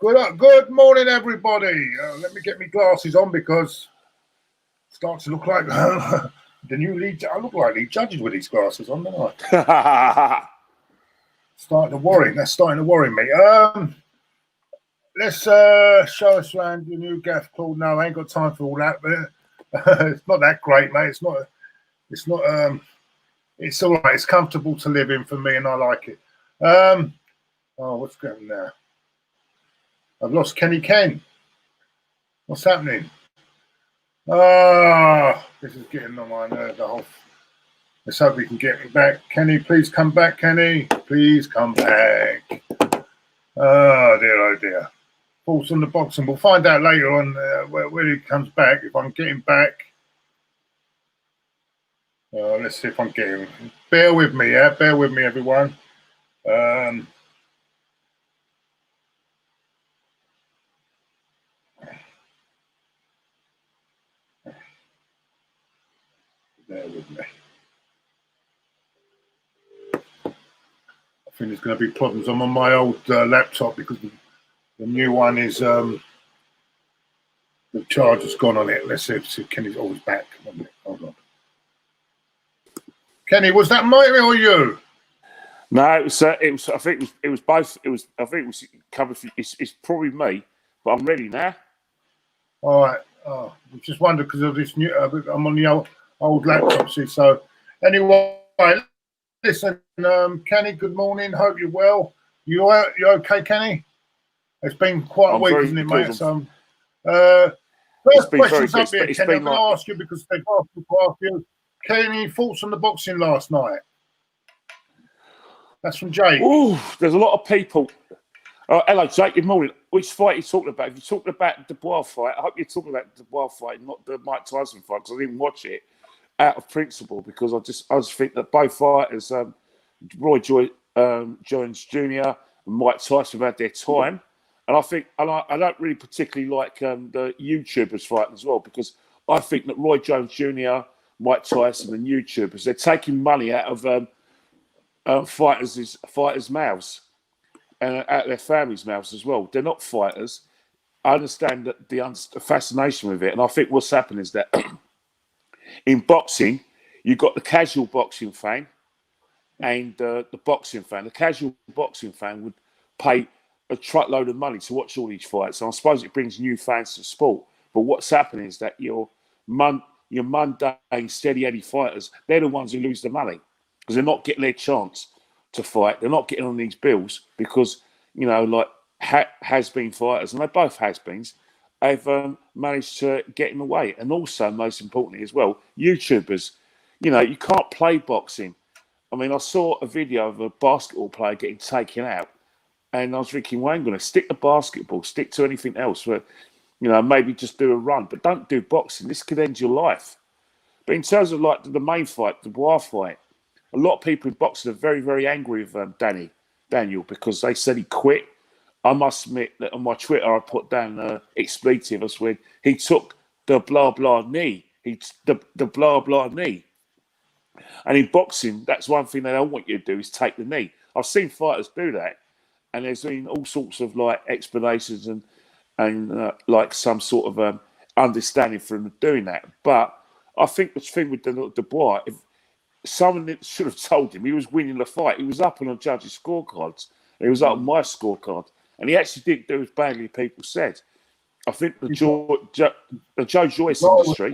Good morning, everybody. Let me get my glasses on because it starts to look like the new lead. I look like lead judges with these glasses on, don't I? Starting to worry. That's starting to worry me. Let's show us around your new gaff, Claude. No, I ain't got time for all that, but it's not that great, mate. It's not. It's all right. It's comfortable to live in for me, and I like it. Oh, what's going on now? I've lost Kenny Ken. What's happening? Ah, this is getting on my nerves. Let's hope we can get me back. Kenny, please come back, Kenny. Please come back. Oh, dear. Thoughts on the box, and we'll find out later on where he comes back, if I'm getting back. Let's see if I'm getting. Bear with me, yeah? Bear with me, everyone. Bear with me. I think there's going to be problems. I'm on my old laptop because the new one is the charger's gone on it. Let's see if Kenny's always back. Hold on. Kenny, was that Mike or you? No, it was. I think it was both. I think it was covered. It's probably me, but I'm ready now. All right. Oh, I just wondered because of this new. I'm on the old laptop, see. So anyway, listen, Kenny. Good morning. Hope you're well. You okay, Kenny? It's been quite a week, isn't it, mate? So, first question's up here, Kenny. I'm going to ask you because they've asked me to ask you. Kenny, thoughts on the boxing last night? That's from Jake. Oh, there's a lot of people. Hello, Jake. Good morning. Which fight are you talking about? If you're talking about the Dubois fight, I hope you're talking about the Dubois fight, not the Mike Tyson fight, because I didn't watch it out of principle, because I just think that both fighters, Roy Jones Jr. and Mike Tyson, have had their time. And I think, I don't really particularly like the YouTubers fighting as well, because I think that Roy Jones Jr., Mike Tyson and YouTubers, they're taking money out of fighters' mouths and out of their families' mouths as well. They're not fighters. I understand that the fascination with it, and I think what's happened is that in boxing, you've got the casual boxing fan and the boxing fan. The casual boxing fan would pay a truckload of money to watch all these fights, and I suppose it brings new fans to sport. But what's happening is that your mundane, steady-Eddie fighters, they're the ones who lose the money because they're not getting their chance to fight. They're not getting on these bills because, like has-been fighters, and they're both has-beens, they've managed to get in the way. And also, most importantly as well, YouTubers, you can't play boxing. I mean, I saw a video of a basketball player getting taken out, and I was thinking, well, I'm going to stick to basketball, stick to anything else where, maybe just do a run, but don't do boxing. This could end your life. But in terms of like the main fight, the Dubois fight, a lot of people in boxing are very, very angry with Daniel, because they said he quit. I must admit that on my Twitter, I put down expletive as when he took the blah, blah knee. The blah, blah knee. And in boxing, that's one thing they don't want you to do is take the knee. I've seen fighters do that. And there's been all sorts of like explanations and like some sort of understanding for them doing that. But I think the thing with Dubois, if someone should have told him he was winning the fight, he was up on the judges' scorecards. He was up on my scorecard. And he actually didn't do as badly as people said. I think the Joe Joyce industry...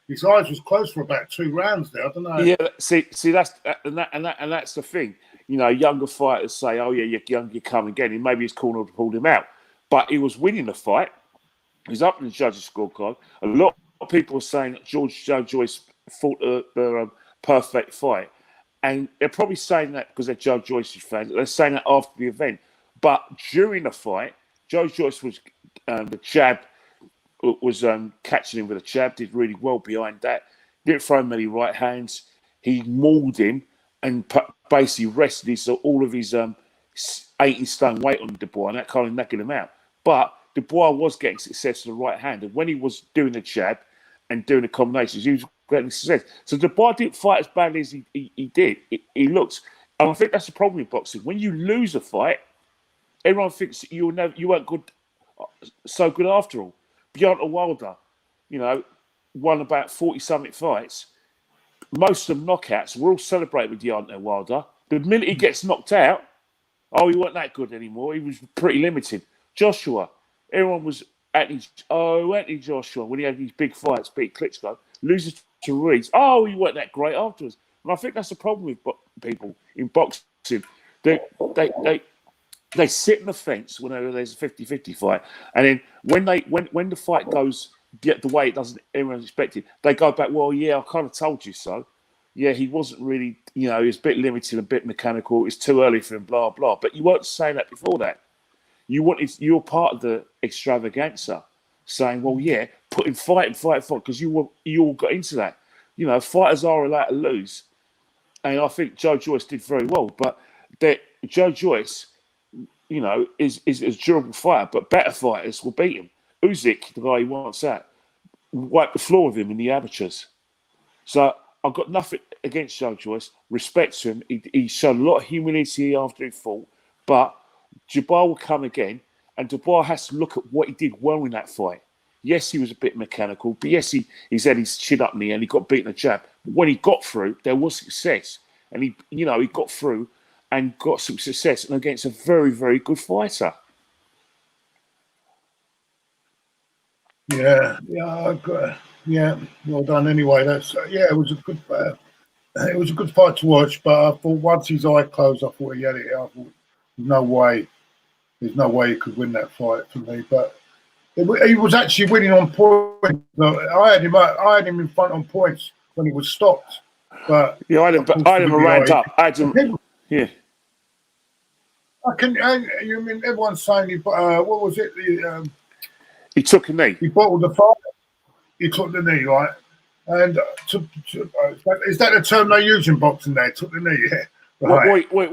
His eyes was close for about 2 rounds there, I don't know. Yeah, see that's the thing. Younger fighters say, "Oh yeah, you're young, you come again." And maybe his corner pulled him out, but he was winning the fight. He was up in the judges' scorecard. A lot of people are saying that Joe Joyce fought the perfect fight, and they're probably saying that because they're Joe Joyce's fans. They're saying that after the event, but during the fight, Joe Joyce was the jab. Was catching him with a jab, did really well behind that. Didn't throw many right hands. He mauled him and basically rested all of his 80 stone weight on Dubois, and that kind of knackered him out. But Dubois was getting success with the right hand, and when he was doing the jab and doing the combinations, he was getting success. So Dubois didn't fight as badly as he did. He looked, and I think that's the problem with boxing. When you lose a fight, everyone thinks that you weren't good, so good after all. Deontay Wilder, won about 40-something fights. Most of them knockouts. We're all celebrating with Deontay Wilder. The minute he gets knocked out, he wasn't that good anymore. He was pretty limited. Joshua, everyone was Anthony Joshua, when he had these big fights, beat Klitschko, loses to Ruiz. He wasn't that great afterwards. And I think that's the problem with people in boxing. They sit on the fence whenever there's a 50-50 fight. And then when the fight goes the way it doesn't everyone expected, they go back, well, yeah, I kind of told you so. Yeah, he wasn't really, he was a bit limited, a bit mechanical. It's too early for him, blah, blah. But you weren't saying that before that. You're part of the extravaganza, saying, well, yeah, put him fight, because you all got into that. Fighters are allowed to lose. And I think Joe Joyce did very well. But Joe Joyce, is a durable fighter, but better fighters will beat him. Usyk, the guy he wants out, wiped the floor with him in the amateurs. So I've got nothing against Joe Joyce. Respect to him. He showed a lot of humility after he fought. But Jabbar will come again, and Dubois has to look at what he did well in that fight. Yes, he was a bit mechanical, but yes, he's had his chin up knee and he got beaten a jab. But when he got through, there was success. And he got through and got some success and against a very, very good fighter. Yeah, well done. Anyway, it was a good fight to watch. But I thought once his eye closed, I thought he had it. I thought there's no way he could win that fight for me. But he was actually winning on points. I had him in front on points when he was stopped. But I had him ranked up. Yeah. You mean everyone's saying what was it? He took a knee. He bottled the fight. He took the knee, right? And is that the term they use in boxing? They took the knee, yeah. Right. Wait.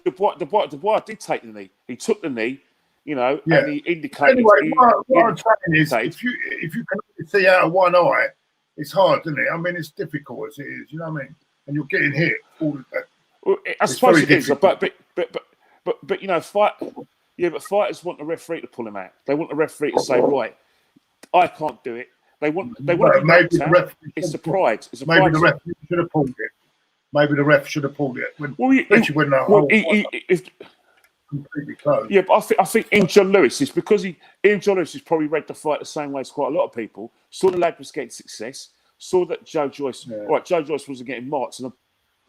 Dubois did take the knee. He took the knee, and he indicated. Anyway, what I'm saying is, if you can see out of one eye, it's hard, isn't it? I mean, it's difficult as it is. You know what I mean? And you're getting hit all the time. Well, I suppose it is, but fight. Yeah, but fighters want the referee to pull him out. They want the referee to say, right, I can't do it. They want to be knocked out. It's the pride. Maybe the referee should have pulled it. Maybe the ref should have pulled it. Completely closed. Yeah, but I think Ian John Lewis is because Ian John Lewis has probably read the fight the same way as quite a lot of people. Saw the lad was getting success. Saw that Joe Joyce. Yeah. Right, Joe Joyce wasn't getting marks, and the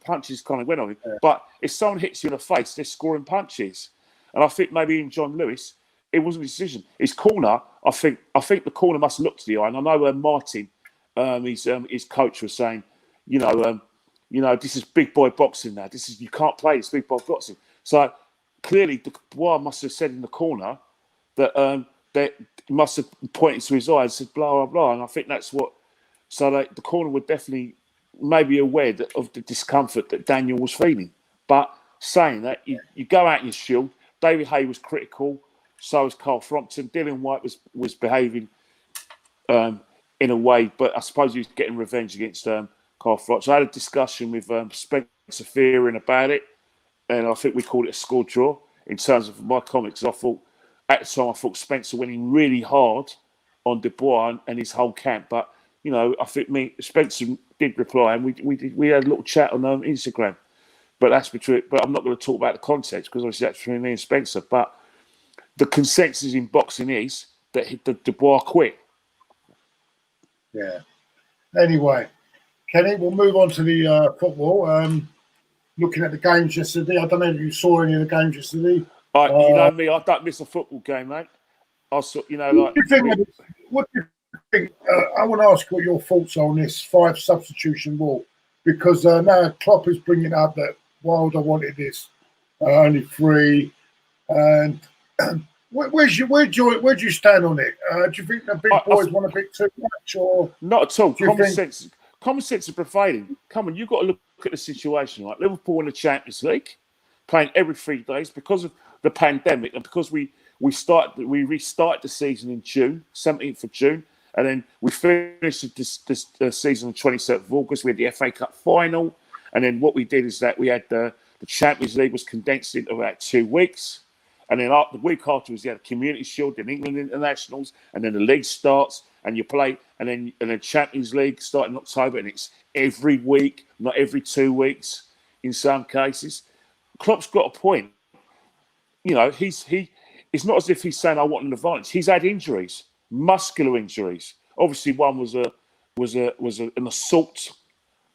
punches kind of went on him. Yeah. But if someone hits you in the face, they're scoring punches. And I think maybe in John Lewis, it wasn't a decision. His corner, I think the corner must look to the eye. And I know Martin, his coach, was saying, this is big boy boxing now. You can't play this big boy boxing. So clearly, Dubois must have said in the corner that he must have pointed to his eye and said blah blah blah. And I think that's what. So the corner were definitely maybe aware of the discomfort that Daniel was feeling. But saying that, you go out in your shield. David Hay was critical, so was Carl Frampton. Dylan White was behaving in a way, but I suppose he was getting revenge against Carl Frampton. So I had a discussion with Spencer Fearing about it, and I think we called it a score draw in terms of my comments. I thought at the time Spencer went in really hard on Dubois and his whole camp, but I think Spencer did reply, and we had a little chat on Instagram. But that's between. But I'm not going to talk about the context because obviously that's between me and Spencer. But the consensus in boxing is that Dubois quit. Yeah. Anyway, Kenny, we'll move on to the football. Looking at the games yesterday, I don't know if you saw any of the games yesterday. You know me, I don't miss a football game, mate. What do you think? I want to ask what your thoughts are on this 5 substitution rule, because now Klopp is bringing up that Wilder wanted this only 3, and where do you stand on it? Do you think the big boys want a bit too much, or not at all? Common sense is prevailing. Come on, you've got to look at the situation. Like Liverpool in the Champions League, playing every 3 days because of the pandemic, and because we restarted the season in June, 17th of June, and then we finished this season on 27th of August. We had the FA Cup final. And then what we did is that we had the Champions League was condensed into about 2 weeks. And then the week afterwards, you had Community Shield, then England Internationals, and then the league starts, and you play, and then Champions League starting in October, and it's every week, not every 2 weeks in some cases. Klopp's got a point. You know, it's not as if he's saying I want an advantage. He's had injuries, muscular injuries. Obviously, one was an assault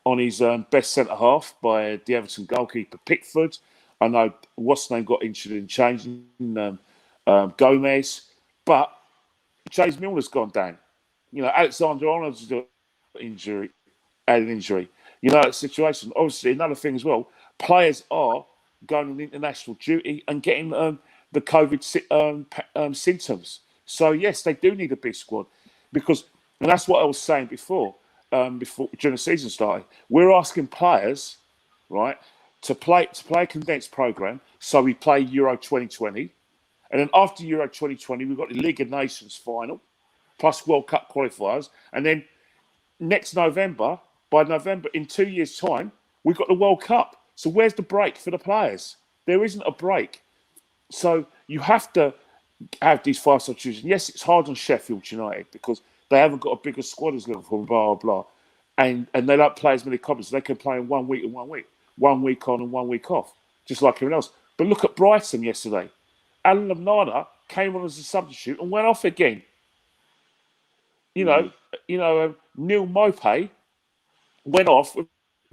on his best centre half by the Everton goalkeeper Pickford. I know what's name got injured in changing Gomez, but James Milner's gone down. You know, Alexandre Arnold's got had an injury. You know, it's a situation. Obviously, another thing as well, players are going on international duty and getting the COVID symptoms. So, yes, they do need a big squad because, and that's what I was saying before during the season started, we're asking players, right, to play a condensed programme. So we play Euro 2020. And then after Euro 2020, we've got the League of Nations final, plus World Cup qualifiers. And then by November, in 2 years' time, we've got the World Cup. So where's the break for the players? There isn't a break. So you have to have these 5 substitutions. Yes, it's hard on Sheffield United because they haven't got a bigger squad as Liverpool, blah, blah, blah. And they don't play as many copies. They can play in 1 week and 1 week. 1 week on and 1 week off, just like everyone else. But look at Brighton yesterday. Alan Lallana came on as a substitute and went off again. You know, Neil Mopay went off with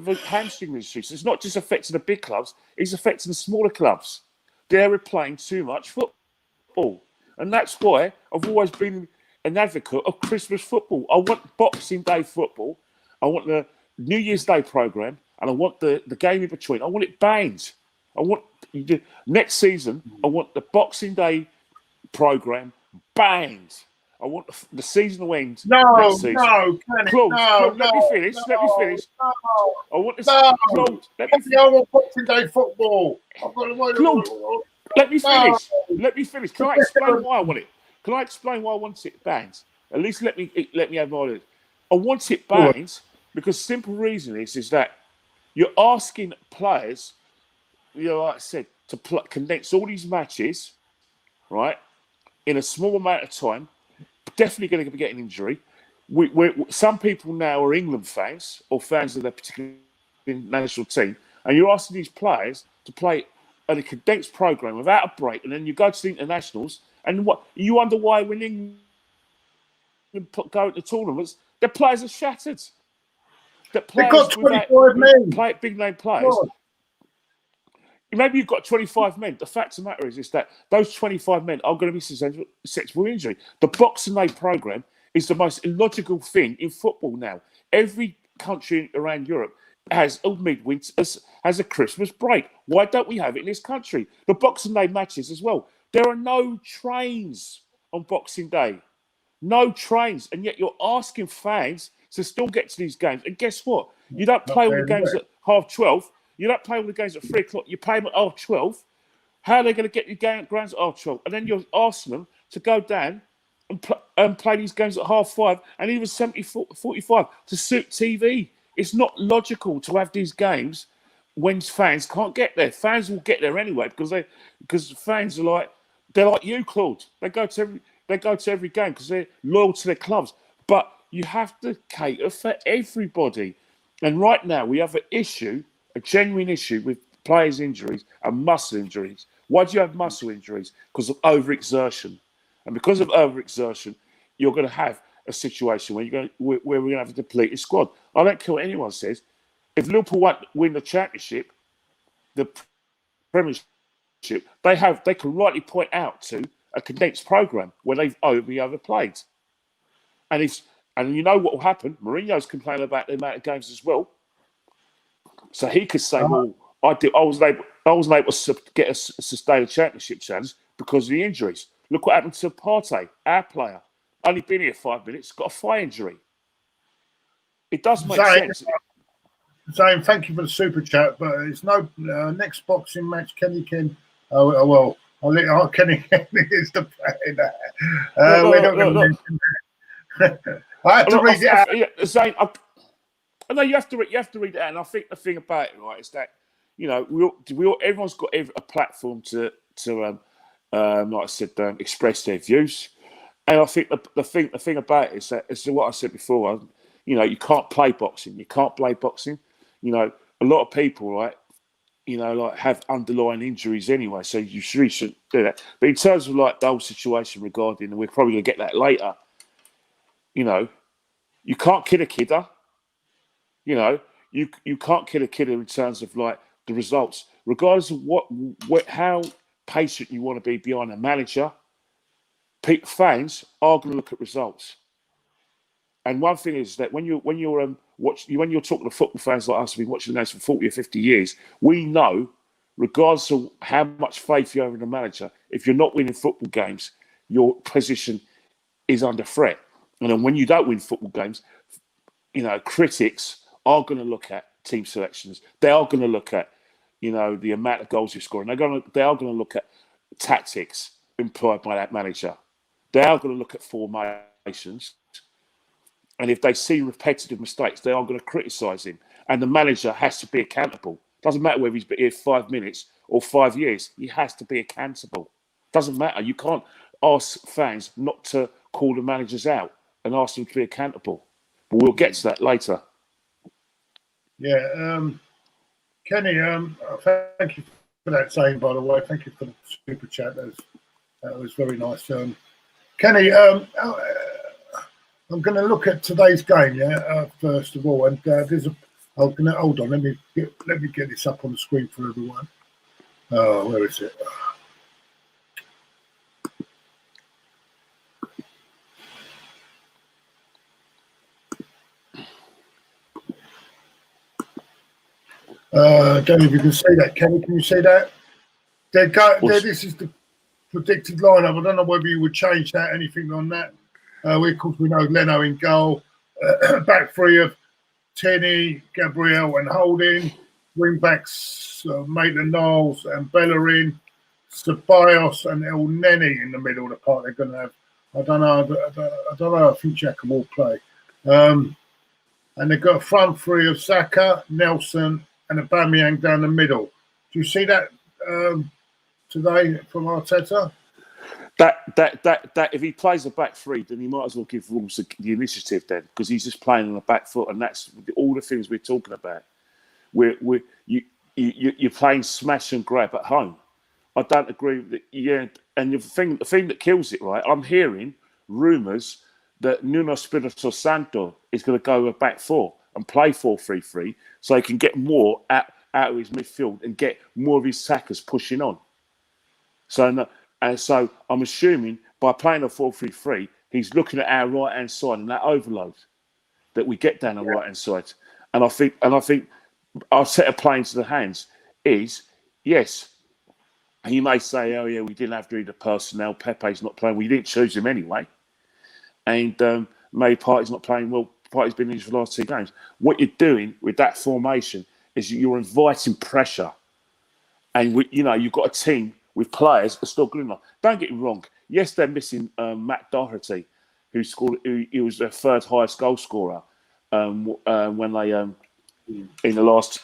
a hamstring injury. So it's not just affecting the big clubs; it's affecting the smaller clubs. They're playing too much football, and that's why I've always been an advocate of Christmas football. I want Boxing Day football. I want the New Year's Day programme, and I want the game in between. I want it banned. I want next season. I want the Boxing Day programme banned. I want the season to end. Next season. Claude, let me finish. I want this. Claude, let me Boxing Day football. Claude, let me finish. Can I explain why I want it? Can I explain why I want it banned? At least let me have my idea. I want it banned because simple reason is that you're asking players, you know, like I said, to condense all these matches, right, in a small amount of time. Definitely going to be getting injury. Some people now are England fans or fans of their particular national team, and you're asking these players to play in a condensed program without a break, and then you go to the internationals, and what you wonder why when England go to tournaments, their players are shattered. They've got 25 men. Big name players. God. Maybe you've got 25 men. The fact of the matter is that those 25 men are going to be susceptible to injury. The Boxing Day programme is the most illogical thing in football now. Every country around Europe has a midwinter, has a Christmas break. Why don't we have it in this country? The Boxing Day matches as well. There are no trains on Boxing Day. No trains. And yet you're asking fans to still get to these games. And guess what? You don't play all the games at 12:30. You don't play all the games at 3 o'clock. You play them at 12:30. How are they going to get you grounds at 12:30? And then you're asking them to go down and play these games at 5:30 and even 70:45 to suit TV. It's not logical to have these games when fans can't get there. Fans will get there anyway because fans are they're like you, Claude. They go to every game because they're loyal to their clubs. But you have to cater for everybody. And right now we have a genuine issue with players' injuries and muscle injuries. Why do you have muscle injuries? Because of overexertion. And because of overexertion, you're going to have a situation where we're going to have a depleted squad. I don't care what anyone says. If Liverpool win the championship, the Premiership, they can rightly point out to a condensed programme where they've overplayed. And you know what will happen? Mourinho's complaining about the amount of games as well. So he could say, well, I wasn't able to get a sustain a championship chance because of the injuries. Look what happened to Partey, our player. Only been here 5 minutes, got a thigh injury. It does make sense. Zane, thank you for the super chat, but it's no next boxing match. Kenny Ken. Oh well, Kenny Ken is the player. We're not going to mention that. I have to read it out. Zane, I know you have to read it out, and I think the thing about it, right, is that everyone's got a platform to like I said, express their views. And I think the thing about it is that, as what I said before, you know, you can't play boxing. You can't play boxing. You know, a lot of people, right, you know, like have underlying injuries anyway, so you really shouldn't do that. But in terms of like the whole situation regarding, and we're probably going to get that later, you know, you can't kill a kidder. You know, you can't kill a kidder in terms of like the results, regardless of how patient you want to be behind a manager. Fans are going to look at results. And one thing is that when you're talking to football fans like us, who've been watching the games for 40 or 50 years, we know, regardless of how much faith you have in the manager, if you're not winning football games, your position is under threat. And then when you don't win football games, you know, critics are going to look at team selections. They are going to look at, you know, the amount of goals you score, and they are going to look at tactics employed by that manager. They are going to look at formations. And if they see repetitive mistakes, they are going to criticise him. And the manager has to be accountable. Doesn't matter whether he's been here 5 minutes or 5 years. He has to be accountable. Doesn't matter. You can't ask fans not to call the managers out and ask them to be accountable. But we'll get to that later. Yeah. Kenny, thank you for that saying, by the way. Thank you for the super chat. That was very nice. Kenny, I'm going to look at today's game, first of all, and hold on. Let me get this up on the screen for everyone. Where is it? Don't know if you can see that, Kenny. Can you see that? This is the predicted lineup. I don't know whether you would change that, anything on that. Of course, we know Leno in goal. Back three of Tenny, Gabriel and Holding. Wing backs Maitland-Niles and Bellerin. Ceballos and El Neni in the middle of the park. They're going to have, I don't know. I think Jack will play. And they've got a front three of Saka, Nelson and Aubameyang down the middle. Do you see that today from Arteta? That if he plays a back three, then he might as well give Rumours the initiative then, because he's just playing on the back foot, and that's all the things we're talking about. You're playing smash and grab at home. I don't agree with it. Yeah, and the thing that kills it, right? I'm hearing rumours that Nuno Espirito Santo is going to go a back four and play 4-3-3, so he can get more out of his midfield and get more of his sackers pushing on. So I'm assuming by playing a 4-3-3, he's looking at our right hand side and that overload that we get down the right hand side. And I think our set of playing to the hands is, yes, he may say, oh yeah, we didn't have to read the personnel. Pepe's not playing. We didn't choose him anyway. And maybe Partey's not playing well. Partey's been injured for the last 2 games. What you're doing with that formation is you're inviting pressure. And you've got a team with players that are still good enough. Don't get me wrong. Yes, they're missing Matt Doherty, who scored. He was their third highest goal scorer when they in the last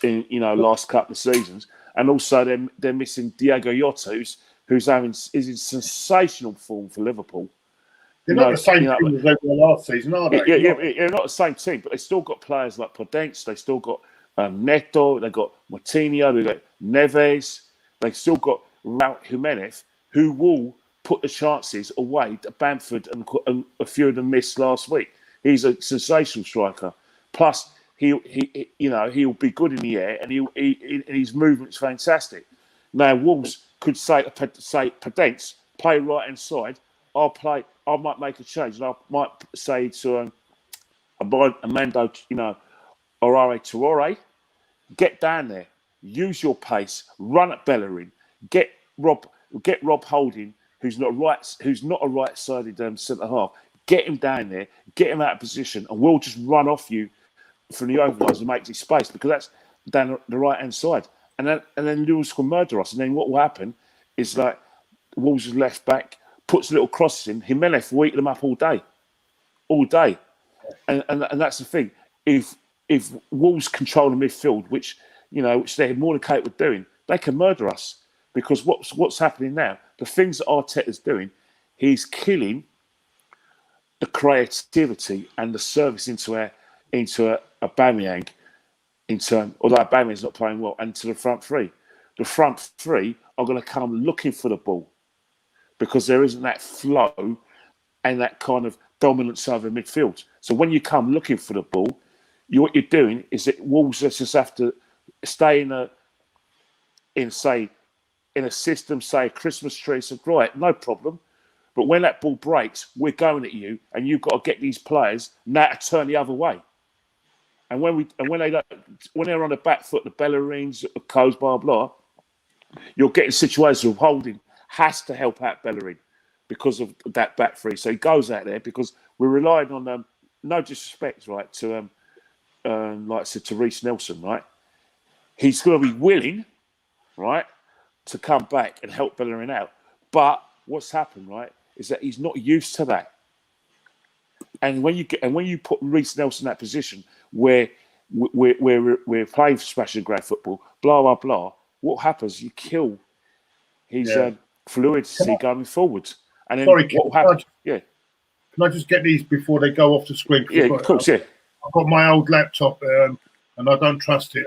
couple of seasons, and also they're missing Diego Jota, who's in sensational form for Liverpool. They're not the same team as they were last season, are they? Yeah, not the same team, but they still got players like Podence. They still got Neto. They got Martinho. They got Neves. They still got Raul Jimenez, who will put the chances away that Bamford and a few of them missed last week. He's a sensational striker. Plus, he'll be good in the air, and his movement's fantastic. Now, Wolves could say Podence, play right hand side. I might make a change, and I might say to Amando, Orare Traore, get down there, use your pace, run at Bellerin, get Rob Holding, who's not a right-sided centre half. Get him down there, get him out of position, and we'll just run off you from the overloads and make this space, because that's down the right-hand side. And then Lewis will murder us. And then what will happen is like Wolves' left back puts little crosses in. Jimenez will eat them up all day. And that's the thing. If Wolves control the midfield, which they're more than capable of doing, they can murder us. because what's happening now, the things that Arteta's doing, he's killing the creativity and the service into a Aubameyang, although Aubameyang's not playing well, and to the front three. The front three are going to come looking for the ball because there isn't that flow and that kind of dominance over midfield. So when you come looking for the ball, what you're doing is that Wolves just have to stay in a system, say a Christmas tree. So right, no problem. But when that ball breaks, we're going at you, and you've got to get these players now to turn the other way. And when they're on the back foot, the Bellerins, the coygs, blah blah, you're getting situations of Holding has to help out Bellerin because of that back three. So he goes out there because we're relying on no disrespect, right, to like I said, to Reiss Nelson, right? He's going to be willing, right, to come back and help Bellerin out. But what's happened, right, is that he's not used to that. And when you put Reiss Nelson in that position where we're playing smash and grab football, blah blah blah, what happens? You kill his fluidity going forwards. And then what happens? Yeah. Can I just get these before they go off the screen? Yeah, of course, yeah. I've got my old laptop and I don't trust it.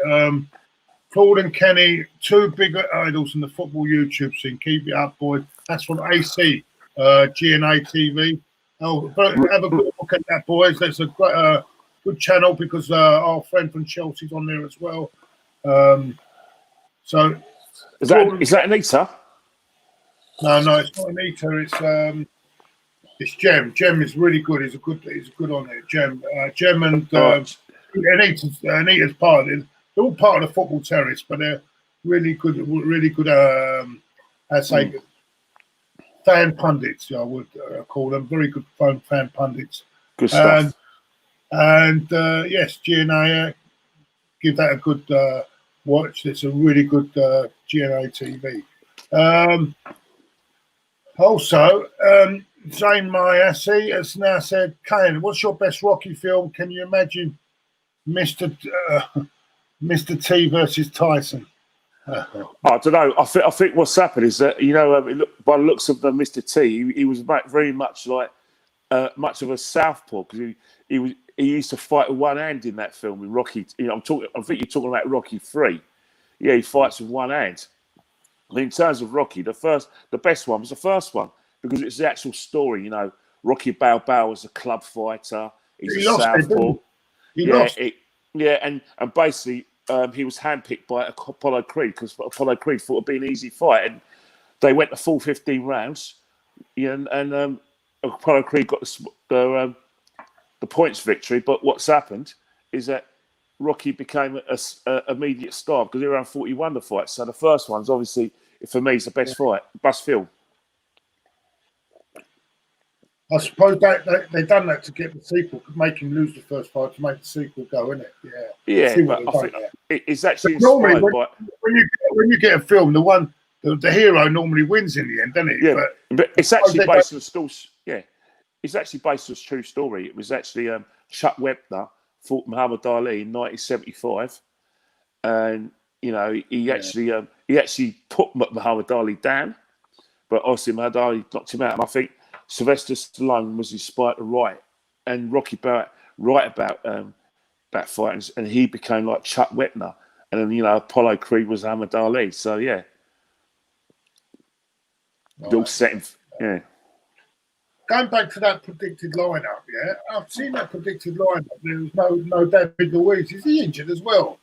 Claude and Kenny, two big idols in the football YouTube scene. Keep it up, boys. That's from AC, GNA TV. Oh, have a good look at that, boys. That's a good channel because our friend from Chelsea's on there as well. So is that Anita? No, it's not Anita. It's Jem. Jem is really good. He's good on it. Jem and Anita's part of it. They're all part of the football terrace, but they're really good. I'd say fan pundits. I would call them very good fan pundits. Good stuff. And yes, GNA, give that a good watch. It's a really good GNA TV. Also, Zayn Mayasi has now said, Kane, what's your best Rocky film? Can you imagine Mr. T versus Tyson? I don't know. I think what's happened is that, by the looks of the Mr. T, he was very much like much of a southpaw because he used to fight with one hand in that film. In Rocky, I think you're talking about Rocky 3. Yeah, he fights with one hand. In terms of Rocky, the best one was the first one because it's the actual story. Rocky Balboa was a club fighter. He's a southpaw. He lost. And basically he was handpicked by Apollo Creed because Apollo Creed thought it'd be an easy fight, and they went the full 15 rounds. And Apollo Creed got the points victory. But what's happened is that Rocky became a immediate star because he ran 41 the fight. So the first one's obviously, for me, is the best fight, best film. I suppose they done that to get the sequel, make him lose the first fight to make the sequel go, isn't it? Yeah, but I think it's actually normally when you get a film, the hero normally wins in the end, doesn't it? Yeah, but it's actually based on a story. Yeah, it's actually based on a true story. It was actually Chuck Wepner fought Muhammad Ali in 1975, and he actually put Muhammad Ali down, but obviously Muhammad Ali knocked him out. And I think Sylvester Stallone was inspired to write, and Rocky write about that fight, and he became like Chuck Wepner, and then Apollo Creed was Muhammad Ali. So yeah, all set. Yeah. Going back to that predicted lineup, I've seen that predicted lineup. There was no David Luiz. Is he injured as well?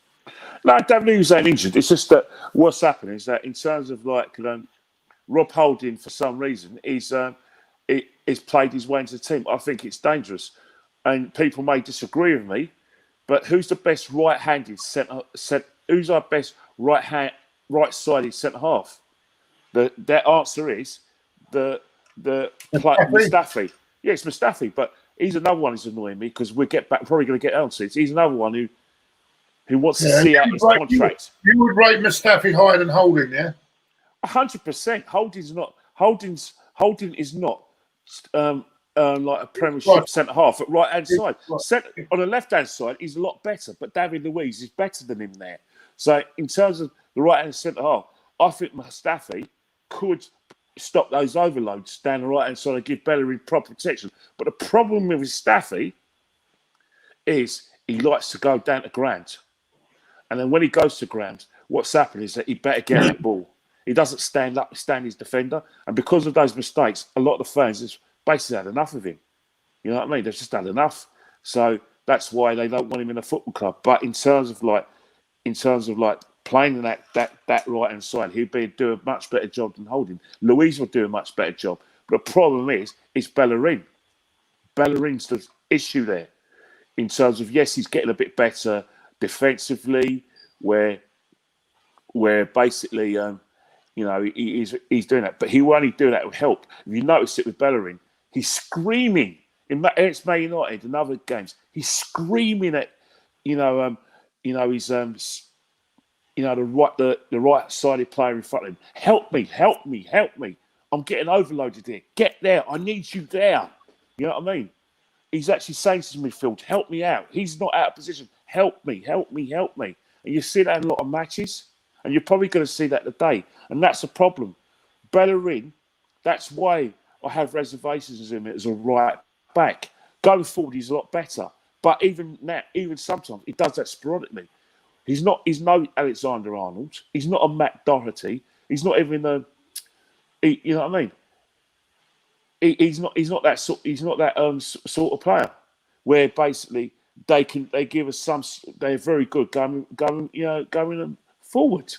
No, David Luiz ain't injured. It's just that what's happening is that in terms of Rob Holding, for some reason, he's played his way into the team. I think it's dangerous, and people may disagree with me, but who's the best right-handed centre? Who's our best right-sided centre half? Their answer is the Mustafi. Yeah, it's Mustafi, but he's another one who's annoying me because we'll get back. Probably going to get onto it. He's another one who wants to see out his contract. You would rate Mustafi higher than Holding, yeah? 100%. Holding is not like a Premiership centre half at right hand side. On the left hand side, he's a lot better, but David Luiz is better than him there. So in terms of the right hand centre half, I think Mustafi could stop those overloads down the right-hand side and give Bellerin proper protection. But the problem with Mustafi is he likes to go down to ground. And then when he goes to ground, what's happened is that he better get that ball. He doesn't stand up, stand his defender. And because of those mistakes, a lot of the fans have basically had enough of him. You know what I mean? They've just had enough. So that's why they don't want him in a football club. But in terms of playing that right hand side, he'd do a much better job than Holding. Luiz will do a much better job. But the problem is Bellerin. Bellerin's the issue there. In terms of, yes, he's getting a bit better defensively, where basically he's doing that. But he will only do that with help. If you notice it with Bellerin, he's screaming against Man United and other games. He's screaming at the right-sided player in front of him. Help me, help me, help me. I'm getting overloaded here. Get there. I need you there. You know what I mean? He's actually saying to the midfield, help me out. He's not out of position. Help me, help me, help me. And you see that in a lot of matches. And you're probably going to see that today. And that's a problem. Bellerin, that's why I have reservations in him as a right back. Going forward, he's a lot better. But even sometimes, he does that sporadically. He's no Alexander Arnold. He's not a Matt Doherty. He's not even you know what I mean? He's not that sort of player where basically they give us some. They're very good going forward.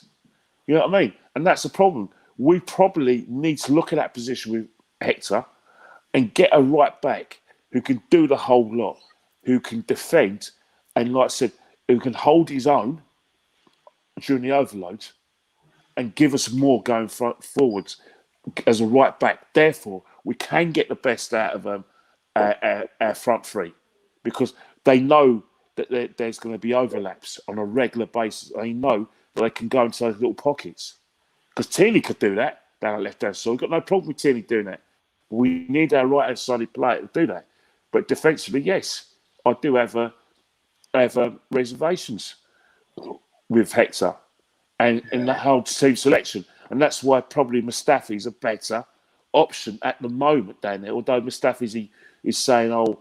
You know what I mean? And that's the problem. We probably need to look at that position with Hector and get a right back who can do the whole lot, who can defend, and like I said, who can hold his own during the overload and give us more going forwards as a right back. Therefore, we can get the best out of our front three because they know that there's going to be overlaps on a regular basis. They know that they can go into those little pockets. Because Tierney could do that down the left-hand side. We've got no problem with Tierney doing that. We need our right-hand sided player to do that. But defensively, yes, I do have reservations with Hector and the whole team selection. And that's why probably Mustafi's a better option at the moment down there. Although Mustafi is saying,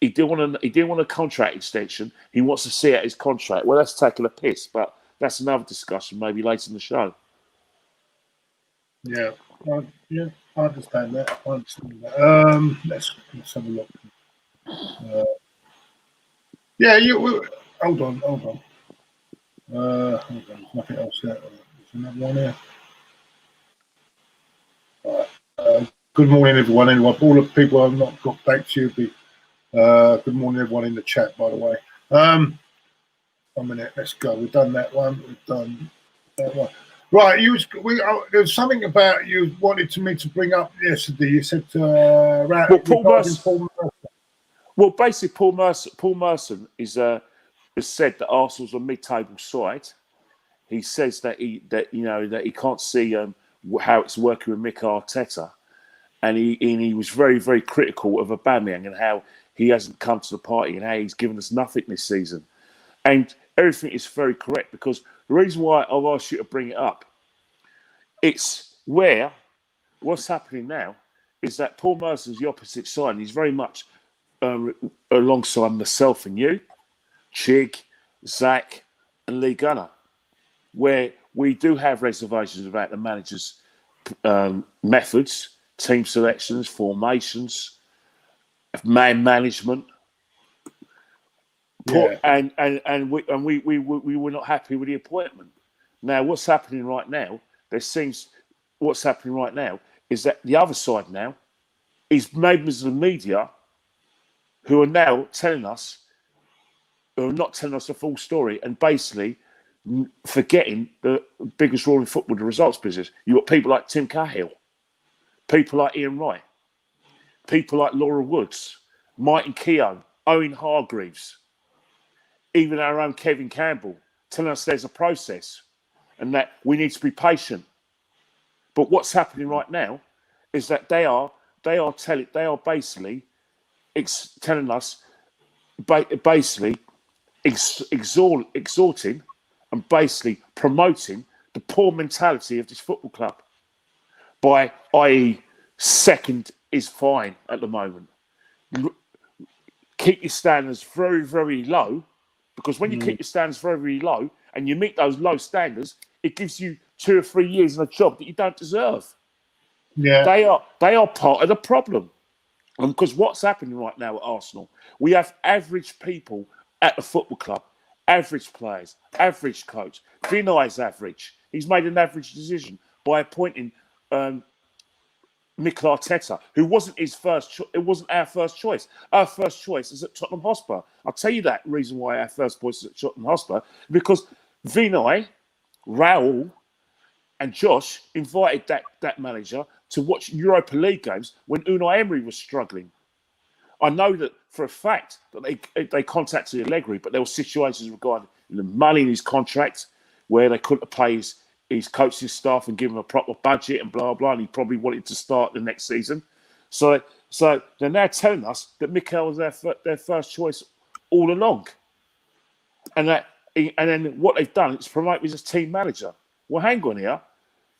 he didn't want a contract extension. He wants to see out his contract. Well, that's taking a piss, but that's another discussion maybe later in the show. Yeah, I understand that. Let's have a look. Hold on. There's nothing else there. There's another one here. Good morning, everyone. Anyway, all the people I've not got back to you. Good morning, everyone in the chat, by the way. 1 minute, let's go. We've done that one. We've done that one. Right, there's something about you wanted me to bring up yesterday. You said Paul Merson. Well, basically, Paul Merson has said that Arsenal's a mid-table side. He says that he can't see how it's working with Mikel Arteta, and he was very, very critical of Aubameyang and how he hasn't come to the party and how he's given us nothing this season. And everything is very correct because the reason why I've asked you to bring it up, it's where what's happening now is that Paul Merson's the opposite side, and he's very much alongside myself and you, Chig, Zach, and Lee Gunner, where we do have reservations about the manager's methods, team selections, formations, man management. Yeah. And we were not happy with the appointment. Now, what's happening right now is that the other side now is members of the media who are now not telling us the full story and basically forgetting the biggest role in football, the results business. You've got people like Tim Cahill, people like Ian Wright, people like Laura Woods, Martin Keown, Owen Hargreaves, even our own Kevin Campbell, telling us there's a process and that we need to be patient. But what's happening right now is that they are basically telling us, basically exhorting and basically promoting the poor mentality of this football club. By, i.e., second is fine at the moment. Keep your standards very, very low, because when you keep your standards very, very low and you meet those low standards, it gives you 2 or 3 years in a job that you don't deserve. Yeah, they are part of the problem. And because what's happening right now at Arsenal, we have average people at the football club, average players, average coach. Vinay's average. He's made an average decision by appointing Mikel Arteta, who wasn't his first. It wasn't our first choice. Our first choice is at Tottenham Hotspur. I'll tell you that reason why our first choice is at Tottenham Hotspur, because Vinay, Raul, and Josh invited that manager to watch Europa League games when Unai Emery was struggling. I know that for a fact that they contacted Allegri, but there were situations regarding the money in his contract where they couldn't pay his coaching staff and give him a proper budget and blah, blah, and he probably wanted to start the next season. So they're now telling us that Mikel was their first choice all along. And then what they've done is promote me as team manager. Well, hang on here.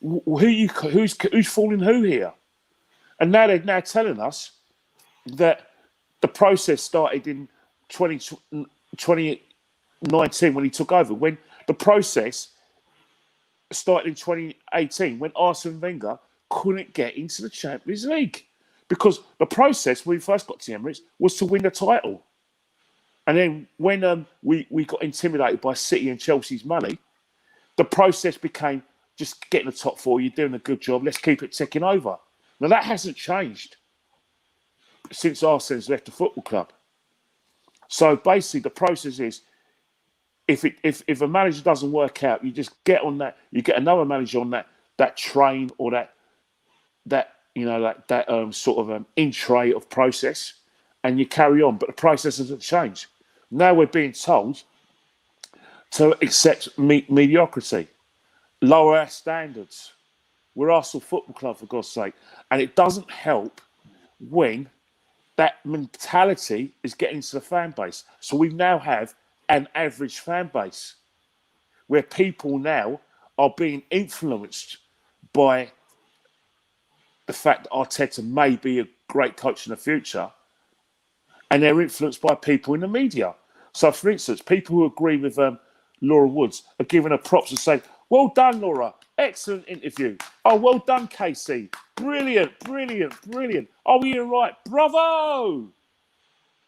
Who's fooling who here? And now they're now telling us that the process started in 2019 when he took over. When the process started in 2018 when Arsene Wenger couldn't get into the Champions League, because the process when we first got to the Emirates was to win the title. And then when we got intimidated by City and Chelsea's money, the process became just getting the top 4. You're doing a good job. Let's keep it ticking over. Now, that hasn't changed since Arsene's left the football club. So basically, the process is if a manager doesn't work out, you just get on that. You get another manager on that train or that sort of in tray of process, and you carry on. But the process hasn't changed. Now we're being told to accept mediocrity, lower our standards. We're Arsenal Football Club, for God's sake. And it doesn't help when that mentality is getting into the fan base. So we now have an average fan base where people now are being influenced by the fact that Arteta may be a great coach in the future, and they're influenced by people in the media. So, for instance, people who agree with Laura Woods are giving her props and saying, "Well done, Laura. Excellent interview. Oh, well done, Casey. Brilliant, brilliant, brilliant. Oh, you're right. Bravo."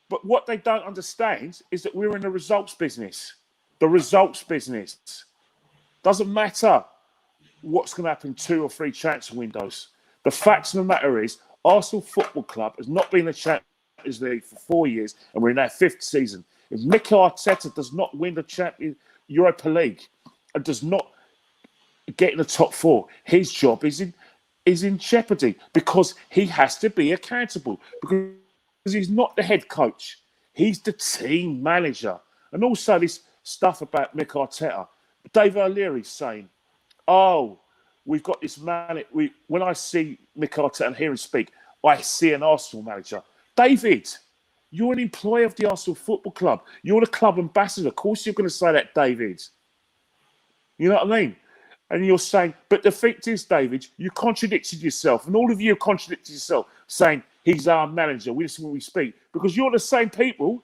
But what they don't understand is that we're in the results business. The results business. Doesn't matter what's going to happen 2 or 3 transfer windows. The fact of the matter is, Arsenal Football Club has not been in the Champions League for 4 years, and we're in our 5th season. If Mikel Arteta does not win the Europa League and does not get in the top 4, his job is in jeopardy, because he has to be accountable, because he's not the head coach, he's the team manager. And also this stuff about Mikel Arteta, Dave O'Leary's saying, "Oh, we've got this man." When I see Mikel Arteta and hear him speak, I see an Arsenal manager. David, you're an employee of the Arsenal Football Club. You're the club ambassador. Of course you're going to say that, David. You know what I mean? And you're saying, but the fact is, David, you contradicted yourself. And all of you have contradicted yourself, saying he's our manager. We listen when we speak. Because you're the same people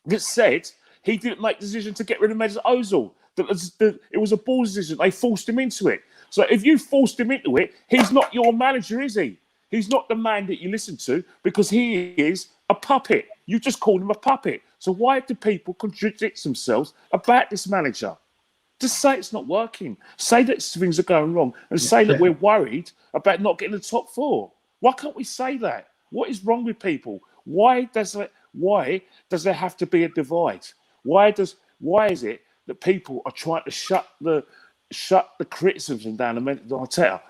that said he didn't make the decision to get rid of Mesut Ozil. It was a ball decision. They forced him into it. So if you forced him into it, he's not your manager, is he? He's not the man that you listen to, because he is a puppet. You just called him a puppet. So why do people contradict themselves about this manager? Just say it's not working. Say that things are going wrong, and say that we're worried about not getting the top 4. Why can't we say that? What is wrong with people? Why does there have to be a divide? Why is it that people are trying to shut the criticism down and Arteta?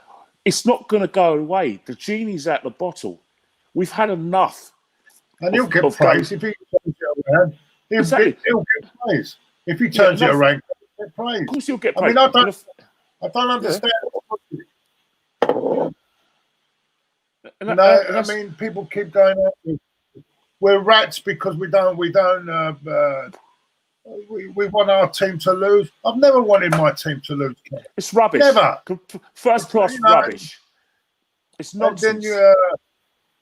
It's not going to go away. The genie's out the bottle. We've had enough. And he'll get praise if he turns it around. He'll get praise if he turns it around. Praise. Of course, he'll get praise. I mean, I don't understand. I mean, people keep going out. We're rats because we don't we want our team to lose. I've never wanted my team to lose. Ken. It's rubbish. Never. First class rubbish. It's nonsense. And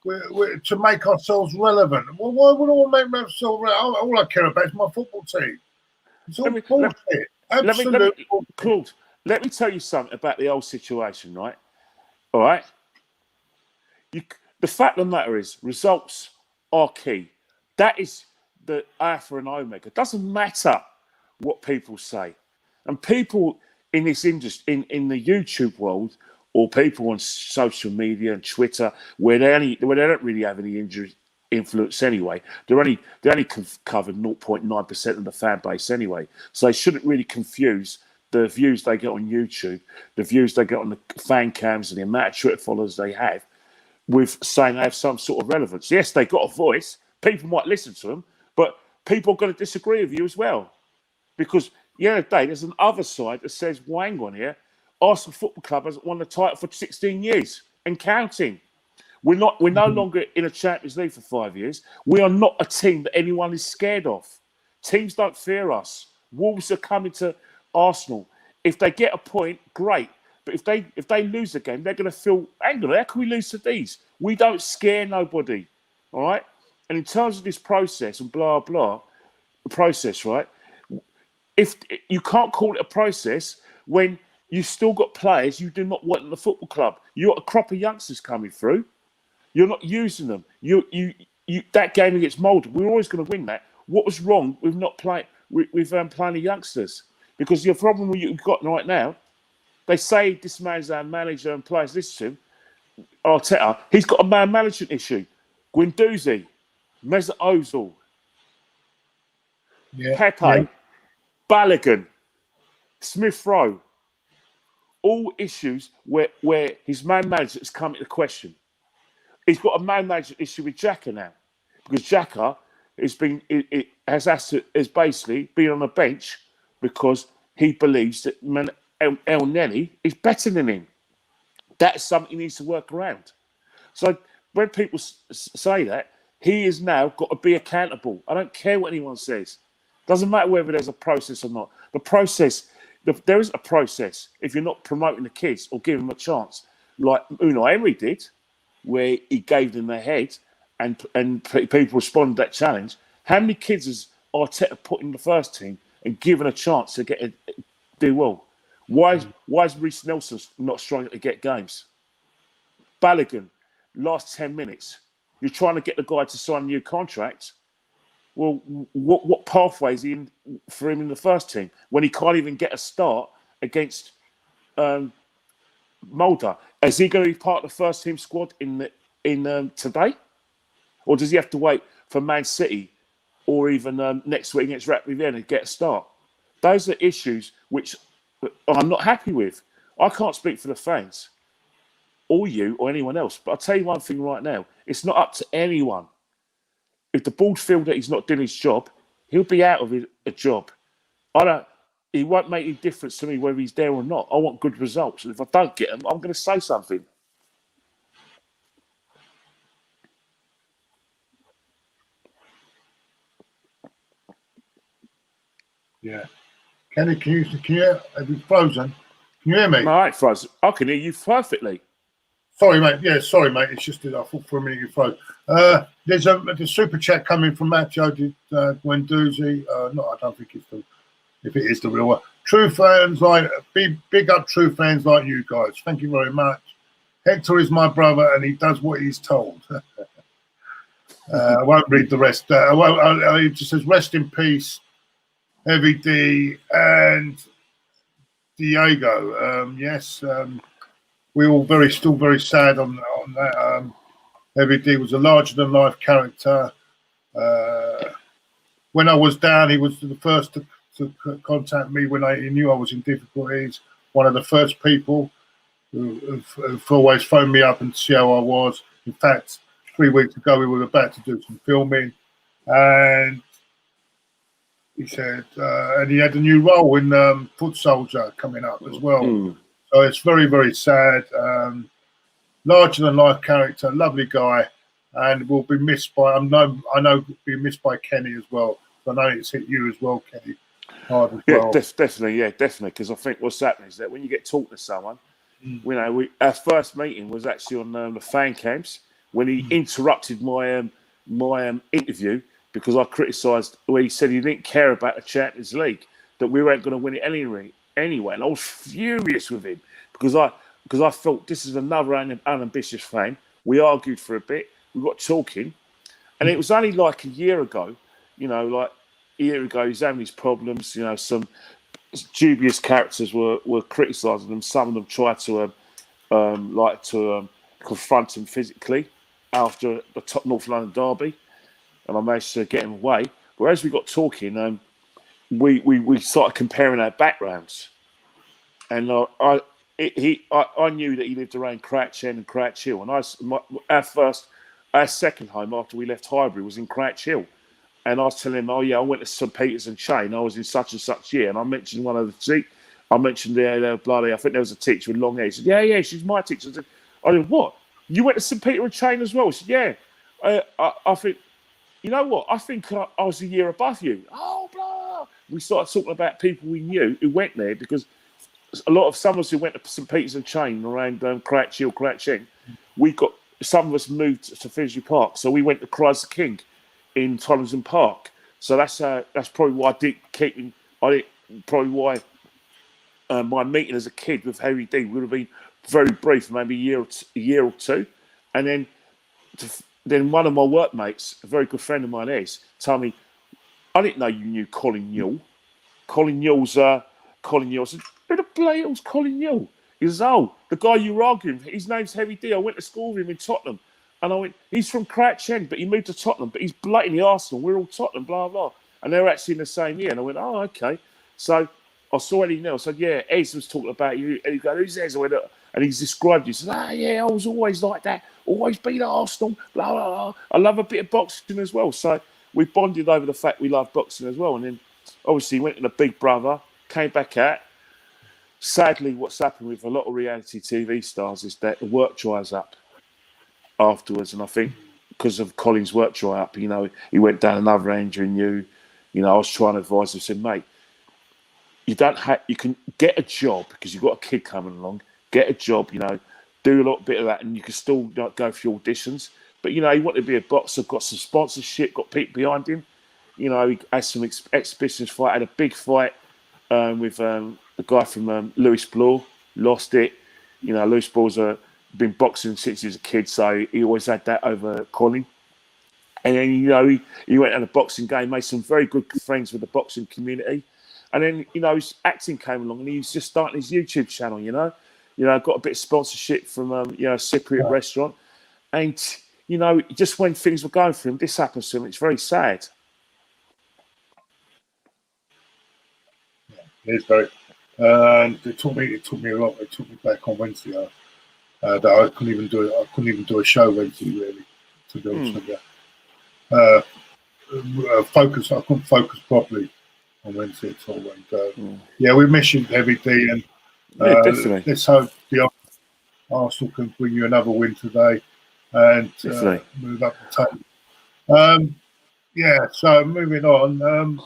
then to make ourselves relevant. Well, why would I make myself relevant? All I care about is my football team. It's all bullshit. Absolute bullshit. Claude, let me tell you something about the whole situation, right? All right? The fact of the matter is, results are key. That is the alpha and omega. It doesn't matter what people say. And people in this industry, in the YouTube world, or people on social media and Twitter, where they don't really have any influence anyway. They only covered 0.9% of the fan base anyway. So they shouldn't really confuse the views they get on YouTube, the views they get on the fan cams, and the amount of Twitter followers they have, with saying they have some sort of relevance. Yes, they got a voice. People might listen to them, but people are going to disagree with you as well. Because at the end of the day, there's an other side that says, well, hang on here, Arsenal Football Club has won the title for 16 years and counting. We're no longer in a Champions League for 5 years. We are not a team that anyone is scared of. Teams don't fear us. Wolves are coming to Arsenal. If they get a point, great. But if they lose the game, they're going to feel, hang on, how can we lose to these? We don't scare nobody, all right? And in terms of this process and blah, blah, the process, right? If you can't call it a process when you've still got players you do not want in the football club. You've got a crop of youngsters coming through. You're not using them. That game against Molde, we're always going to win that. What was wrong with not playing with playing the youngsters? Because the problem you've got right now, they say this man's our manager and players listen to him. Arteta, he's got a man management issue. Guendouzi, Mesut Ozil, Pepe, Bellerin, Smith Rowe, all issues where his man management has come into question. He's got a man management issue with Xhaka now, because Xhaka has basically been on the bench because he believes that El Neni is better than him. That's something he needs to work around. So when people say that, he is now got to be accountable. I don't care what anyone says. Doesn't matter whether there's a process or not. The process, there isn't a process if you're not promoting the kids or giving them a chance, like Unai Emery did, where he gave them their head and people responded to that challenge. How many kids has Arteta put in the first team and given a chance to do well? Why is Reece Nelson not struggling to get games? Balogun, last 10 minutes. You're trying to get the guy to sign a new contract. Well, what pathway is he in for him in the first team when he can't even get a start against Mulder? Is he going to be part of the first team squad in today, or does he have to wait for Man City or even next week against Rapid Vienna to get a start? Those are issues which I'm not happy with. I can't speak for the fans, or you, or anyone else. But I'll tell you one thing right now: it's not up to anyone. If the board feel that he's not doing his job, he'll be out of a job. It won't make any difference to me whether he's there or not. I want good results. And if I don't get them, I'm going to say something. Yeah. Kenny, can you have you frozen? Can you hear me? All right, frozen. I can hear you perfectly. Sorry, mate. Yeah, sorry, mate. It's just that I thought for a minute you froze. There's a super chat coming from Matteo Guendouzi. No, I don't think it's if it is the real one. True fans big up true fans like you guys. Thank you very much. Hector is my brother and he does what he's told. I won't read the rest. It just says rest in peace, Heavy D and Diego. Yes. We're all still very sad on that. Heavy D was a larger-than-life character. When I was down, he was the first to contact me when he knew I was in difficulties. One of the first people who've always phoned me up and see how I was. In fact, 3 weeks ago, we were about to do some filming, and he said, and he had a new role in Foot Soldier coming up as well. Mm. So it's very, very sad. Larger than life character, lovely guy, and will be missed by. I know be missed by Kenny as well. I know it's hit you as well, Kenny, hard as Yeah, well. definitely. Yeah, definitely. Because I think what's happening is that when you get talking to someone, our first meeting was actually on the fan camps when he interrupted my interview because I criticised where he said he didn't care about the Champions League, that we weren't going to win it anyway. And I was furious with him because I felt this is another unambitious fan. We argued for a bit. We got talking. And it was only like a year ago, he's having his problems. Some dubious characters were criticising him. Some of them tried to confront him physically after the top North London derby, and I managed to get him away. But as we got talking, we started comparing our backgrounds, and I knew that he lived around Crouch End and Crouch Hill, and our second home after we left Highbury was in Crouch Hill. And I was telling him, oh, yeah, I went to St. Peter's and Chain. I was in such and such year. And I mentioned one of the I mentioned I think there was a teacher with long hair. He said, yeah, she's my teacher. I said, what? You went to St. Peter and Chain as well? He said, yeah. I think, you know what? I think I was a year above you. Oh, blah. We started talking about people we knew who went there because a lot of some of us who went to St. Peter's and Chain around Crouch Hill, Crouch End, some of us moved to Finsbury Park. So we went to Christ the King in Tollinson Park. So that's probably why my meeting as a kid with Harry D would have been very brief, maybe a year or two. And then one of my workmates, a very good friend of mine, told me, I didn't know you knew Colin Newell. Colin Newell's Colin Newell. I said, who the bloody hell's Colin Newell? He says, oh, the guy you were arguing, his name's Harry D. I went to school with him in Tottenham. And I went, he's from Crouch End, but he moved to Tottenham, but he's blatantly Arsenal. We're all Tottenham, blah, blah. And they're actually in the same year. And I went, oh, okay. So I saw Eddie Nell. I said, yeah, Ez was talking about you. And he goes, who's Ez? I went, and he's described you. He said, yeah, I was always like that. Always been at Arsenal, blah, blah, blah. I love a bit of boxing as well. So we bonded over the fact we love boxing as well. And then obviously went in a Big Brother, came back out. Sadly, what's happened with a lot of reality TV stars is that the work dries up afterwards. And I think because of Colin's work dry up, he went down another injury and I was trying to advise him, said, mate, you can get a job because you've got a kid coming along, get a job, do a little bit of that and you can still go for your auditions. But, he wanted to be a boxer, got some sponsorship, got people behind him. He had some exhibitions fight, had a big fight with the guy from Lewis Bloor, lost it. Lewis Bloor's been boxing since he was a kid, so he always had that over Colin. And then, he went on a boxing game, made some very good friends with the boxing community. And then, his acting came along and he was just starting his YouTube channel, got a bit of sponsorship from, a Cypriot restaurant. And, just when things were going for him, this happens to him. It's very sad. It's very. It took me a lot. It took me back on Wednesday. That I couldn't even do it. I couldn't even do a show Wednesday, really, to be honest with you. Focus. I couldn't focus properly on Wednesday at all. And yeah, we miss you, Heavy D, and definitely. Let's hope the Arsenal can bring you another win today and move up the table. Yeah. So moving on.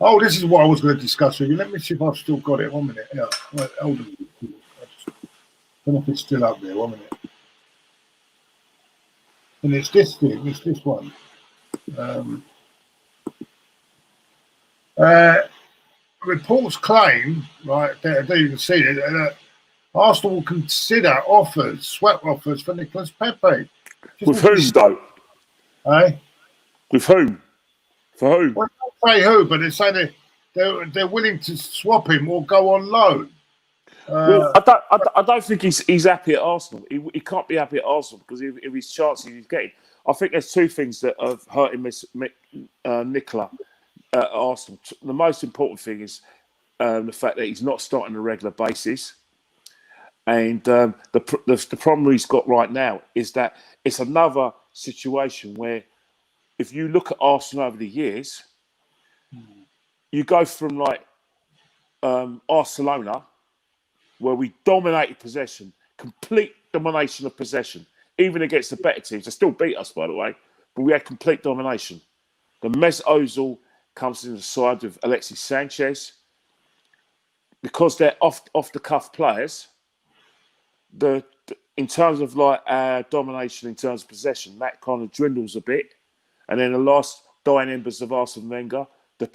Oh, this is what I was going to discuss with you. Let me see if I've still got it. 1 minute. Yeah. Right, hold on. I don't know if it's still up there. 1 minute. And it's this thing. It's this one. Reports claim, right, there you can see it, that Arsenal will consider swap offers for Nicolas Pepe. With whom, though? Eh? With whom? For whom? Well, they don't say who, but they say they're willing to swap him or go on loan. Well, I don't think he's happy at Arsenal. He can't be happy at Arsenal because of his chances he's getting. I think there's two things that have hurt him, Nicola, at Arsenal. The most important thing is the fact that he's not starting on a regular basis. And the problem he's got right now is that it's another situation where if you look at Arsenal over the years, you go from like Barcelona, where we dominated possession, complete domination of possession, even against the better teams. They still beat us, by the way, but we had complete domination. The Ozil comes in the side with Alexis Sanchez. Because they're off the cuff players, in terms of like domination in terms of possession, that kind of dwindles a bit. And then the last dying embers of Arsene Wenger, the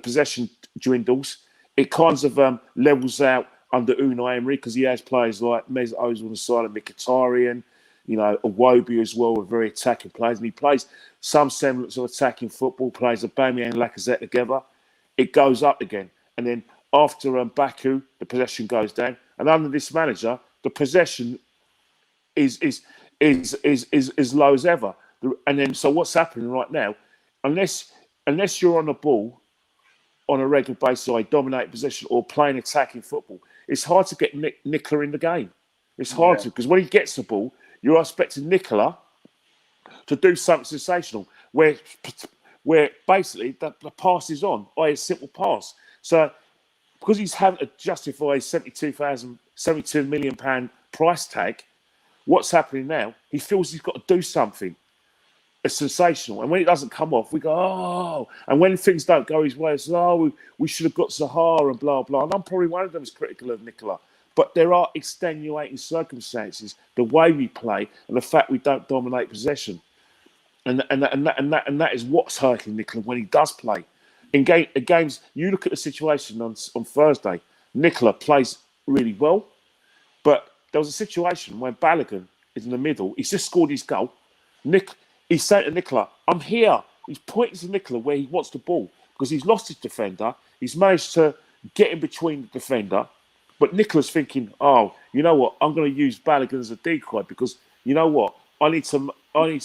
possession dwindles. It kind of levels out under Unai Emery because he has players like Mesut Ozil on the side of Mkhitaryan, you know, Iwobi as well, with very attacking players. And he plays some semblance of attacking football, plays aubameyang and Lacazette together. It goes up again. And then after Baku, the possession goes down. And under this manager, the possession is low as ever. And then, so what's happening right now? Unless you're on the ball on a regular basis, or dominate possession or playing attacking football, it's hard to get Nicola in the game. It's hard to, because when he gets the ball, you're expecting Nicola to do something sensational, where basically the pass is on, by a simple pass. So because he's having to justify his £72 million price tag, what's happening now? He feels he's got to do something. It's sensational. And when it doesn't come off, we go, oh. And when things don't go his way, it's, oh, we should have got Zaha and blah, blah. And I'm probably one of them is critical of Nicola. But there are extenuating circumstances, the way we play and the fact we don't dominate possession. And that is what's hurting Nicola when he does play. In games, you look at the situation on Thursday, Nicola plays really well, but there was a situation when Bellerin is in the middle. He's just scored his goal. He's saying to Nicola, I'm here. He's pointing to Nicola where he wants the ball because he's lost his defender. He's managed to get in between the defender. But Nicola's thinking, oh, you know what? I'm going to use Bellerin as a decoy because, you know what? I need to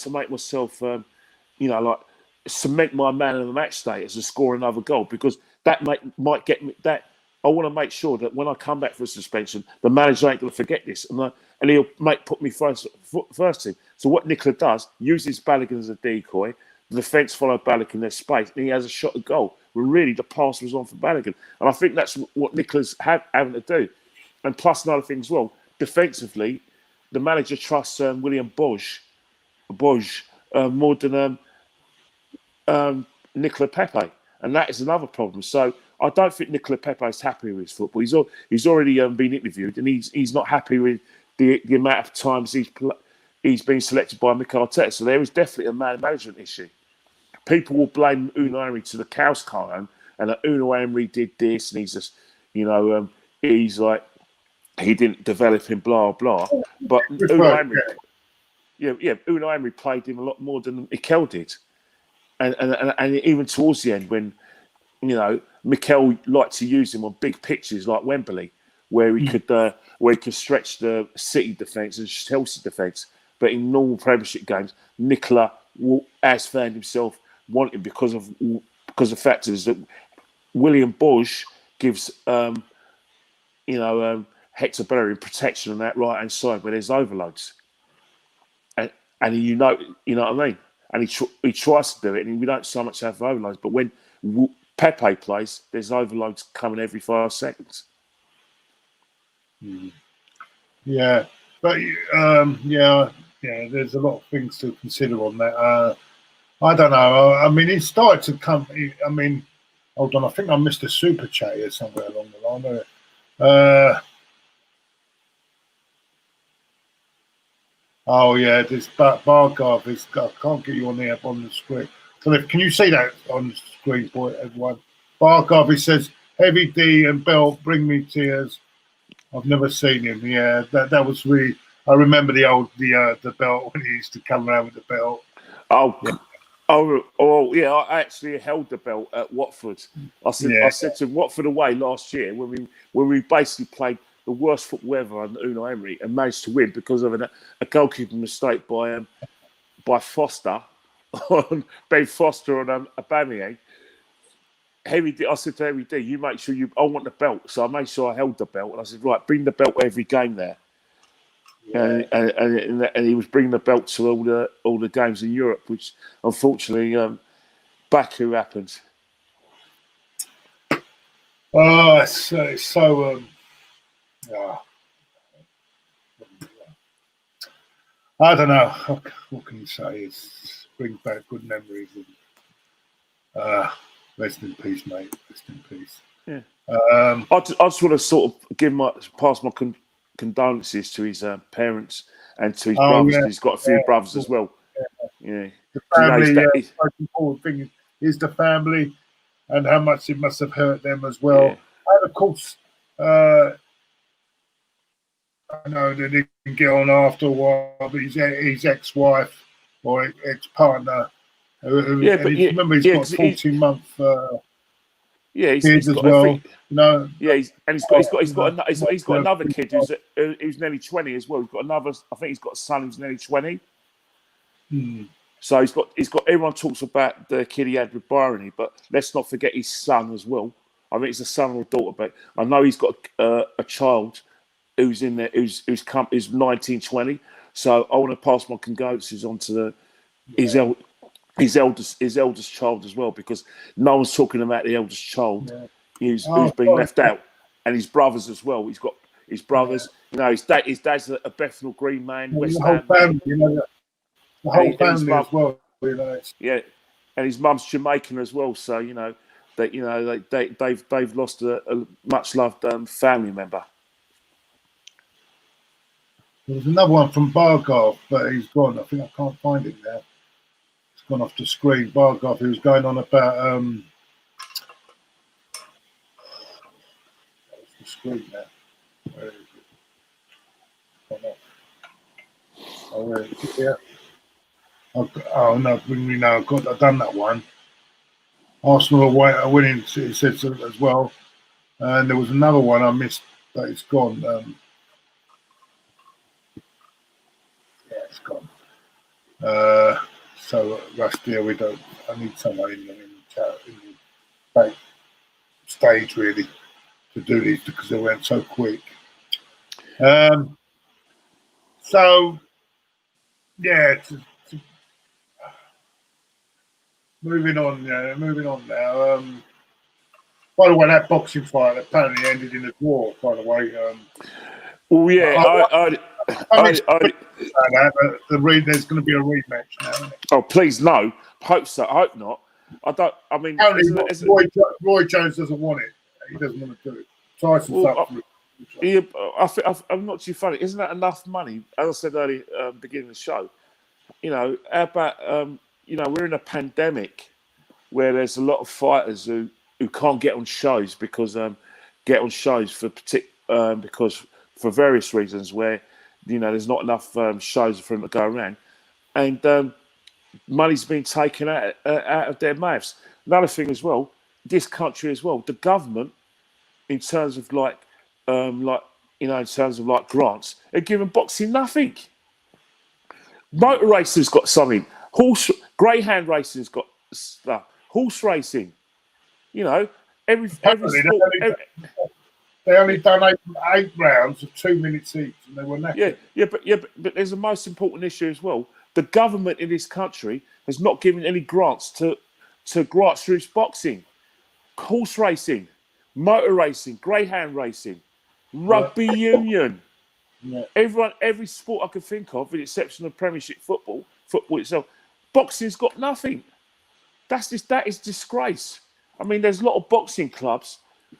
make myself, like, cement my man of the match status and score another goal because that might get me that. I want to make sure that when I come back for a suspension, the manager ain't going to forget this, and he'll put me first team. So what Nicola does, uses Bellerin as a decoy. The defence follow Bellerin in their space, and he has a shot at goal. When really the pass was on for Bellerin, and I think that's what Nicola's having to do. And plus another thing as well, defensively, the manager trusts William Bosch more than Nicola Pepe, and that is another problem. So I don't think Nicola Pepe is happy with his football. He's already been interviewed, and he's not happy with the amount of times he's been selected by Mikel Arteta. So there is definitely a man management issue. People will blame Unai Emery to the cows come home, and that Unai Emery did this, and he's just, he's like he didn't develop him, blah blah. But Unai Emery played him a lot more than Mikel did. And even towards the end, when Mikel liked to use him on big pitches like Wembley, where he could stretch the City defence and Chelsea defence. But in normal Premiership games, Nicola has found himself wanting because the fact is that William Bosch gives Hector Bellerin protection on that right hand side where there's overloads, and you know what I mean. And he tries to do it, and we don't so much have overloads. But when Pepe plays, there's overloads coming every 5 seconds. Yeah, but there's a lot of things to consider on that. I don't know. I mean, it started to come. I mean, hold on. I think I missed a super chat here somewhere along the line. Oh yeah, this Bargav is. I can't get you on the screen. So can you see that on the screen, boy, everyone? Bargav, he says, "Heavy D and Bell bring me tears." I've never seen him. Yeah, that was really. I remember the belt when he used to come around with the belt. Yeah. I actually held the belt at Watford. I said to Watford away last year when we basically played the worst football ever under Unai Emery and managed to win because of a goalkeeping mistake by Foster, Ben Foster on Aubameyang. I said to Heavy D, you make sure I want the belt. So I made sure I held the belt. And I said, right, bring the belt every game there. Yeah. And he was bringing the belt to all the games in Europe, which unfortunately Baku happened. Oh, it's so. I don't know. What can you say? It brings back good memories. And, rest in peace, mate. Rest in peace. Yeah. I just want to sort of pass my condolences to his parents and to his brothers. Yeah. He's got a few brothers as well. Yeah. The family. The most important thing is the family, and how much it must have hurt them as well. Yeah. And of course, I know they didn't get on after a while, but his ex-wife or ex-partner. Remember, he's got 14-month. He's as got well. No. Yeah, he's got another kid who's nearly 20 as well. He's got another. I think he's got a son who's nearly 20. So he's got. Everyone talks about the kid he had with Byron, but let's not forget his son as well. I mean, it's a son or a daughter, but I know he's got a child who's in there who's 19, 20. So I want to pass my condolences on to his eldest child as well, because no one's talking about the eldest child who's been left out, and his brothers as well. He's got his brothers. You know, his dad's a Bethnal Green man. The whole family, the whole family as well. Yeah, and his mum's Jamaican as well. So they've lost a much loved family member. There's another one from Bargarth, but he's gone. I think I can't find it now. It's gone off the screen. Bargarth, who was going on about the screen now. Where is it? Oh, where is it? Yeah. Oh no, bring me now. I've done that one. Arsenal are winning, it said so as well. And there was another one I missed, but it's gone. It's gone. So Rusty, I need someone in the chat, in the back stage really, to do these because they went so quick. So yeah, moving on now. By the way, that boxing fight apparently ended in a draw. By the way. Well, yeah, there's going to be a rematch now. Isn't it? Oh, please no. Hope so. I hope not. I don't. I mean, Roy Jones doesn't want it. He doesn't want to do it. Tyson's up for it. I'm not too funny. Isn't that enough money? As I said earlier, beginning of the show. You know, how about we're in a pandemic where there's a lot of fighters who can't get on shows because for various reasons where there's not enough shows for them to go around, and money's been taken out of their mouths. Another thing as well, this country as well, the government, in terms of in terms of grants, are giving boxing nothing. Motor racing's got something. Greyhound racing's got stuff. Horse racing, every sport. They only done 8 rounds of 2 minutes each, and they were knackered. But there's a most important issue as well. The government in this country has not given any grants to grassroots boxing, horse racing, motor racing, greyhound racing, rugby union. Yeah. Every sport I could think of, with the exception of Premiership football itself, boxing's got nothing. That is disgrace. I mean, there's a lot of boxing clubs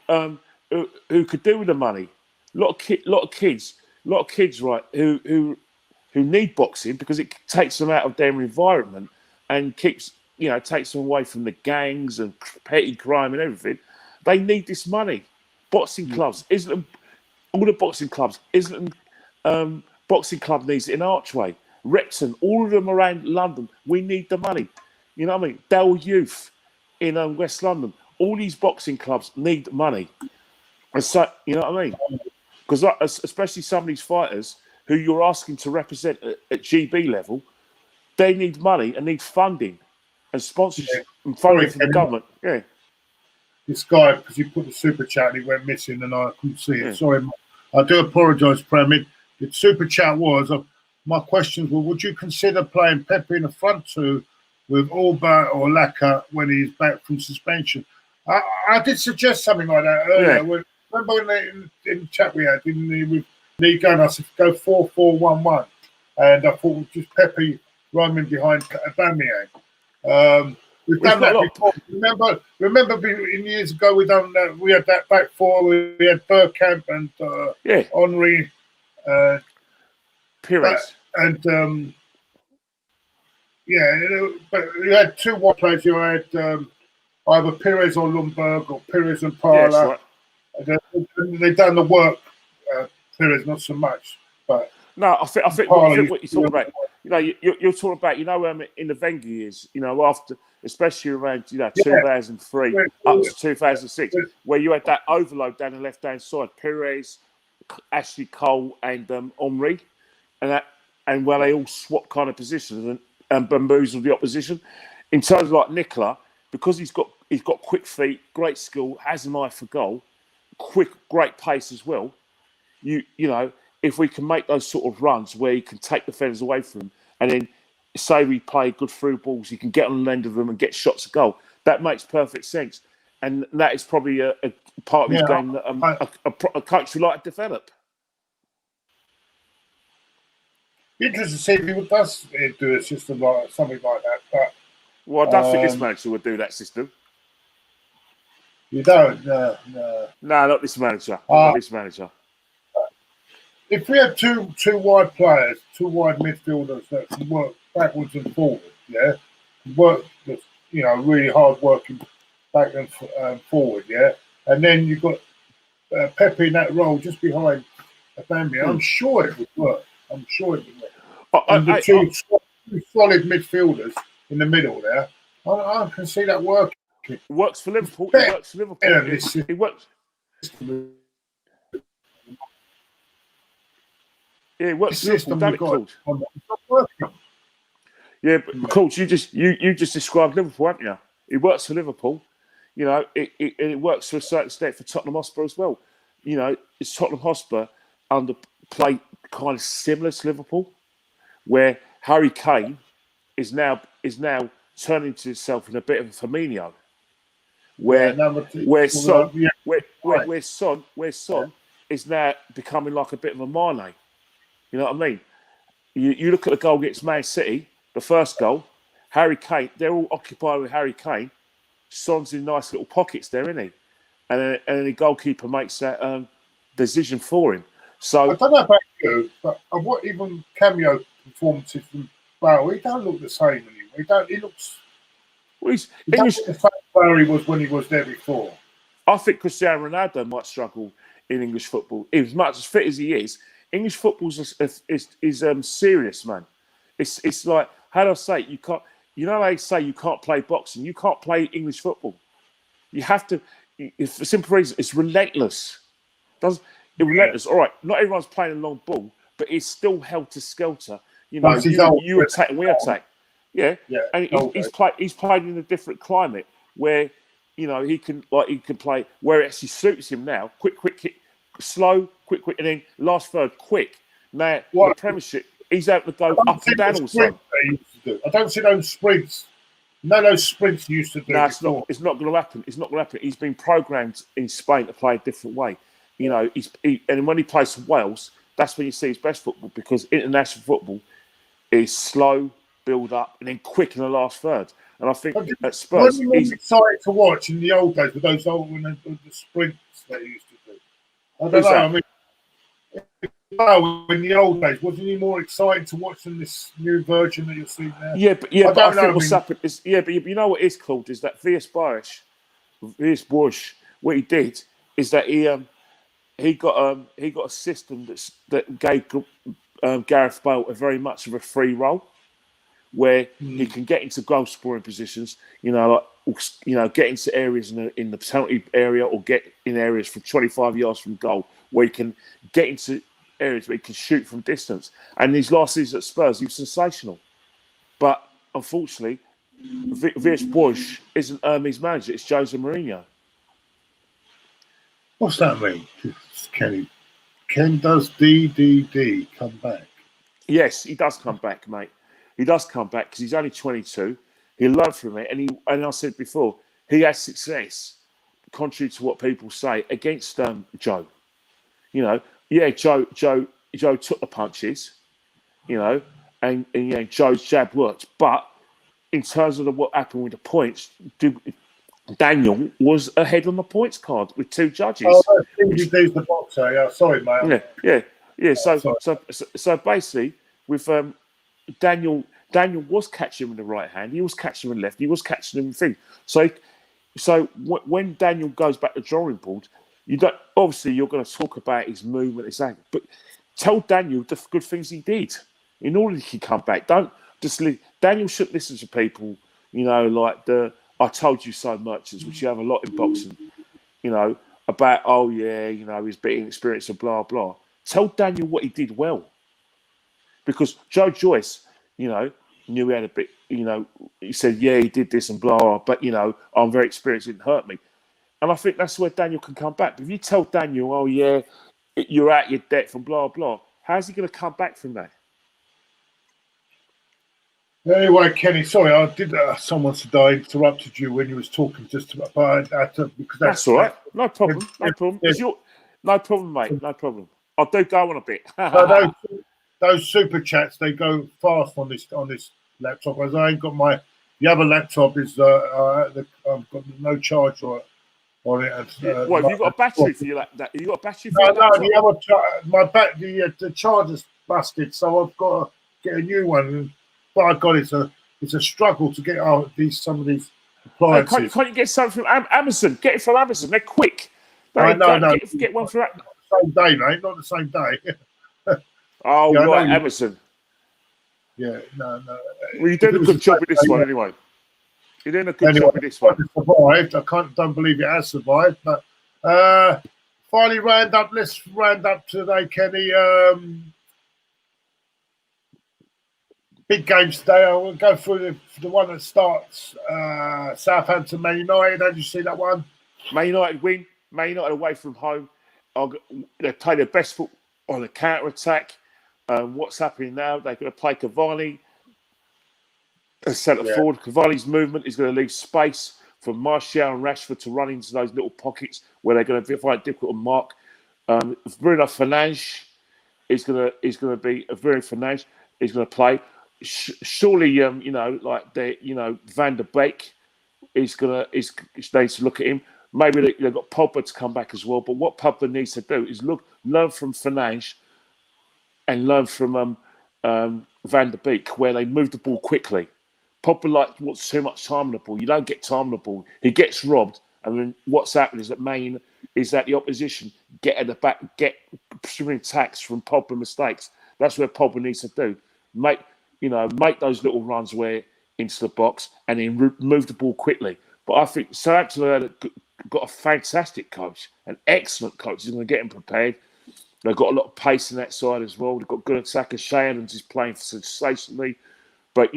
who could do with the money. A lot of kids, right? Who need boxing because it takes them out of their environment and takes them away from the gangs and petty crime and everything. They need this money. Boxing clubs all the boxing clubs boxing club needs it in Archway, Repton, all of them around London. We need the money. You know what I mean? Dell Youth in West London. All these boxing clubs need money. And so, you know what I mean? Because especially some of these fighters who you're asking to represent at GB level, they need money and need funding and sponsorship and funding from the government. Yeah. This guy, because he put the super chat and he went missing and I couldn't see it. Yeah. Sorry, I do apologise, Prem. The super chat was, my questions were, would you consider playing Pepe in the front two with Alba or Laka when he's back from suspension? I did suggest something like that earlier. Yeah. Remember in the chat we had, didn't he, with Nico and I said, go 4-4-1-1. and I thought just Pepe running behind Aubameyang. We've done that before. Remember in years ago we done that. We had that back four. We had Bergkamp and Henry, Pires, and but you had two wide players. You had either Pires or Lundberg, or Pires and Parla. Yeah, They've done the work. Pires not so much, but no, I think what you're talking about. You know, you're talking about. You know, in the Wenger years. You know, after, especially around 2003 up to 2006, where you had that overload down the left hand side, Pires, Ashley Cole, and Henry, and where they all swap kind of positions and bamboozle the opposition. In terms of like Nicola, because he's got quick feet, great skill, has an eye for goal, great pace as well. You know, if we can make those sort of runs where he can take defenders away from him, and then say we play good through balls, he can get on the end of them and get shots at goal. That makes perfect sense, and that is probably a part of his game that a coach would like to develop. Interesting to see if he does do a system like something like that. But well, I don't think this manager would do that system. You don't? No. No, not this manager. Not this manager. If we had two wide players, two wide midfielders that can work backwards and forwards, work, really hard working back and forward, and then you've got Pepe in that role just behind Aubameyang. I'm sure it would work. And the two solid midfielders in the middle there, I can see that working. It works for Liverpool. It works for Liverpool. It works. Yeah, it works for Liverpool. Damn it, Claude. Yeah, but Claude, you just described Liverpool, haven't you? It works for Liverpool. You know, it works to a certain extent for Tottenham Hotspur as well. You know, it's Tottenham Hotspur play kind of similar to Liverpool, where Harry Kane is now turning to himself in a bit of a Firmino, where Son is now becoming like a bit of a Mane. You know what I mean? You look at the goal against Man City, the first goal, Harry Kane, they're all occupied with Harry Kane. Son's in nice little pockets there, isn't he? And then the goalkeeper makes that decision for him. So I don't know about you, but what even cameo performances from Bale, he don't look the same anymore. He looks. Well, he's the same player he was when he was there before. I think Cristiano Ronaldo might struggle in English football. As much as fit as he is, English football is serious, man. It's like, how do I say it? You can't. You know, they say you can't play boxing. You can't play English football. You have to. For a simple reason, it's relentless. It's relentless. All right, not everyone's playing a long ball, but it's still helter skelter. You know, you attack and we attack. Yeah. And he's played in a different climate where, you know, he can play where it actually suits him now. Quick kick, slow, quick, and then last third, quick. Now the Premiership, he's able to go up and down also. I don't see those sprints. No, those sprints he used to do. No, it's not going to happen. It's not going to happen. He's been programmed in Spain to play a different way. You know, and when he plays for Wales, that's when you see his best football, because international football is slow, build up, and then quick in the last third. And I think at Spurs, he's exciting to watch in the old days with those old the sprints that he used to do. I don't know. I mean, in the old days, wasn't he more exciting to watch than this new version that you're seeing now? Yeah, but I think what's happened is, but you know what is called is that Villas-Boas, what he did is that he got a system that gave Gareth Bale very much of a free role, where he can get into goal scoring positions, get into areas in the penalty area, or get in areas from 25 yards from goal, where he can get into areas where he can shoot from distance. And his last season at Spurs, he was sensational. But unfortunately, Villas-Boas isn't his manager, it's Jose Mourinho. What's that mean? Does DDD come back? Yes, he does come back, mate. He does come back because he's only 22. He'll learn from it. And I said before, he has success, contrary to what people say, against Joe. You know, Joe took the punches, you know, and you know, Joe's jab worked. But in terms of what happened with the points, Daniel was ahead on the points card with 2 judges. Oh, he's the boxer. Yeah, sorry, mate. Yeah. So basically, with Daniel was catching him in the right hand. He was catching him in the left. He was catching him in the thing. So when Daniel goes back to the drawing board, you're going to talk about his movement, his act, but tell Daniel the good things he did in order he can come back. Don't just Daniel shouldn't listen to people, you know, like the "I told you so" merchants, which you have a lot in boxing, you know, about you know, he's being experienced and blah blah. Tell Daniel what he did well, because Joe Joyce, you know, knew he had a bit, you know, he said, yeah, he did this and blah, blah, but, you know, I'm very experienced, it didn't hurt me. And I think that's where Daniel can come back. But if you tell Daniel, oh, yeah, you're out your depth and blah, blah, how's he going to come back from that? Anyway, Kenny, sorry, I did. Someone today interrupted you when you was talking just about because that's all right. No problem. No problem. No problem, mate. No problem. I do go on a bit. Those super chats, they go fast on this laptop. As I ain't got the other laptop is I've got no charge on it. What, have you got a battery for your laptop? You got a battery for your laptop? The charger's busted, so I've got to get a new one. By God, it's a struggle to get out some of these appliances. Can't you get something from Amazon? Get it from Amazon. They're quick. No. Get one from same day, mate. Not the same day. Oh, yeah, right, Amazon. Yeah, no. Well, you're doing a good job with this one, anyway. You're doing a good job with this one. Survived. Don't believe it has survived, but finally round up. Let's round up today, Kenny. Big games today. I will go through the one that starts Southampton, Man United. How did you see that one? Man United win. Man United away from home. They play their best football on the counter attack. What's happening now? They're going to play Cavani as centre forward. Cavani's movement is going to leave space for Martial and Rashford to run into those little pockets where they're going to find it difficult to mark. Bruno Fernandes is going to be a very Fernandes is going to play. Surely, you know, like Van der Beek is needs to look at him. Maybe they've got Pogba to come back as well. But what Pogba needs to do is learn from Fernandes and learn from Van der Beek, where they move the ball quickly. Pogba wants too much time on the ball. You don't get time on the ball. He gets robbed. And then what's happened is that the opposition get at the back, get pursuing attacks from Pogba mistakes. That's where Pogba needs to do. Make those little runs into the box and then move the ball quickly. But I think Southampton have got a fantastic coach, an excellent coach. He's going to get him prepared. They've got a lot of pace in that side as well. They've got good attacker. Shea Adams is playing sensationally. But,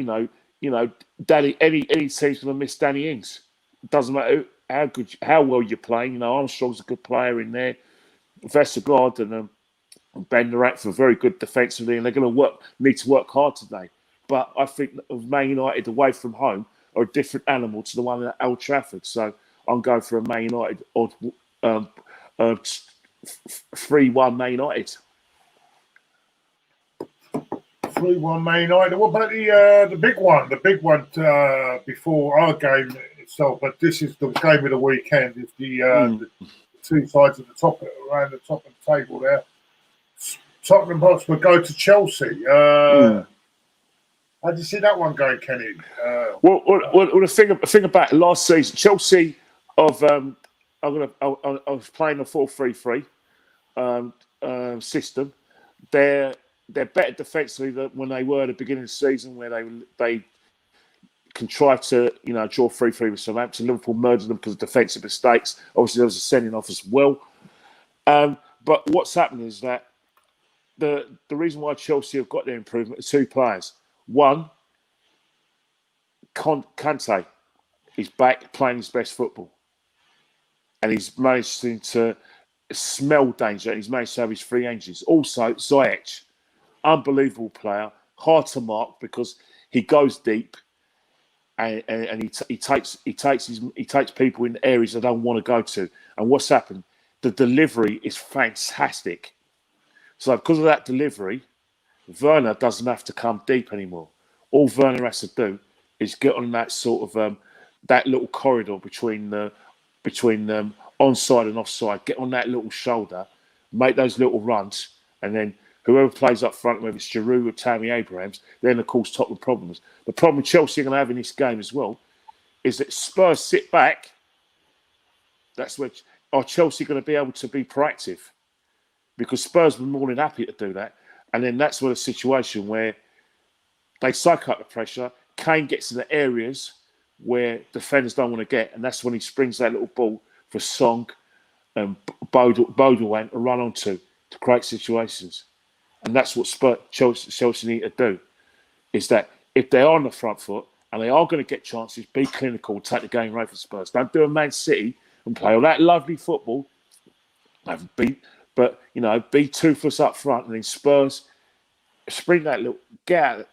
Danny, any team's going to miss Danny Ings. It doesn't matter how well you're playing. You know, Armstrong's a good player in there. Vestergaard and Ben Narek are very good defensively, and they're going to need to work hard today. But I think Man United away from home are a different animal to the one at Old Trafford. So I'm going for a Man United 3-1 Man United. 3-1 Man United. What about the big one? The big one before our game itself, but this is the game of the weekend. Is the two sides at the top, around the top of the table there. Tottenham Hotspur go to Chelsea. How did you see that one going, Kenny? Well, the thing about last season, Chelsea I was playing a 4-3-3 system. They're better defensively than when they were at the beginning of the season, where they contrived to draw 3-3 with Southampton. Liverpool murdered them because of defensive mistakes. Obviously, there was a sending off as well. But what's happened is that the reason why Chelsea have got their improvement are 2 players. One, Kante is back playing his best football. And he's managed to smell danger, and he's managed to have his free engines. Also, Ziyech, unbelievable player, hard to mark because he goes deep and he takes people in areas they don't want to go to. And what's happened? The delivery is fantastic. So because of that delivery, Werner doesn't have to come deep anymore. All Werner has to do is get on that sort of that little corridor between onside and offside. Get on that little shoulder, make those little runs, and then whoever plays up front, whether it's Giroud or Tammy Abrahams, then of course top the problems. The problem Chelsea are going to have in this game as well is that Spurs sit back. That's where are Chelsea going to be able to be proactive? Because Spurs were more than happy to do that. And then that's where the situation where they psych up the pressure. Kane gets in the areas where defenders don't want to get. And that's when he springs that little ball for Song and Baudouin to run onto to create situations. And that's what Chelsea need to do. Is that if they are on the front foot and they are going to get chances, be clinical, take the game right for Spurs. Don't do a Man City and play all that lovely football. But be toothless up front, and then Spurs spring that little get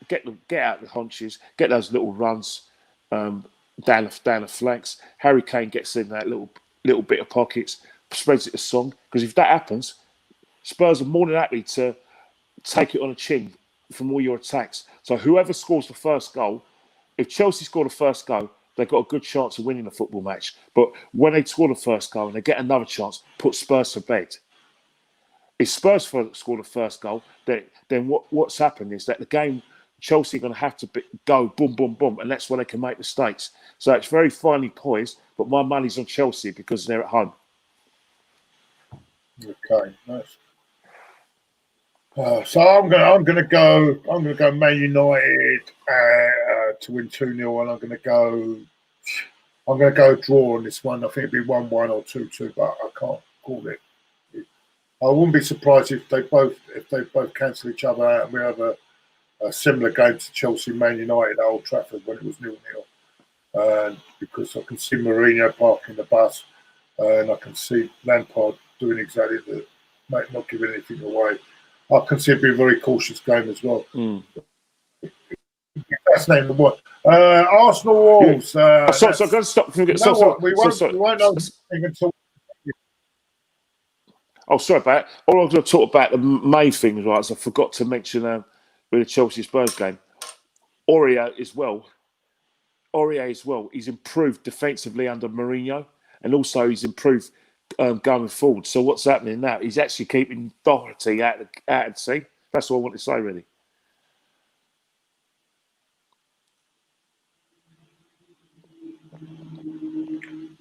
out the haunches, get those little runs down the flanks. Harry Kane gets in that little bit of pockets, spreads it to Song. Because if that happens, Spurs are more than happy to take it on a chin from all your attacks. So whoever scores the first goal, if Chelsea score the first goal, they've got a good chance of winning the football match. But when they score the first goal and they get another chance, put Spurs to bed. If Spurs score the first goal, then what's happened is that the game, Chelsea are going to have to go boom, boom, boom, and that's where they can make mistakes. So it's very finely poised, but my money's on Chelsea because they're at home. Okay, nice. So I'm gonna go Man United to win 2-0, and I'm gonna go draw on this one. I think it'd be 1-1 or 2-2, but I can't call it. I wouldn't be surprised if they both cancel each other out and we have a similar game to Chelsea Man United at Old Trafford when it was 0-0. Because I can see Mourinho parking the bus, and I can see Lampard doing exactly the not giving anything away. I can see it be a very cautious game as well. That's named the what? Arsenal Wolves. So I'm going to stop. We won't know anything until. Oh, sorry about that. All I was going to talk about the main thing, right, is I forgot to mention with the Chelsea Spurs game. Aurier as well. He's improved defensively under Mourinho, and also he's improved going forward. So what's happening now? He's actually keeping Doherty out of sea. That's all I want to say, really.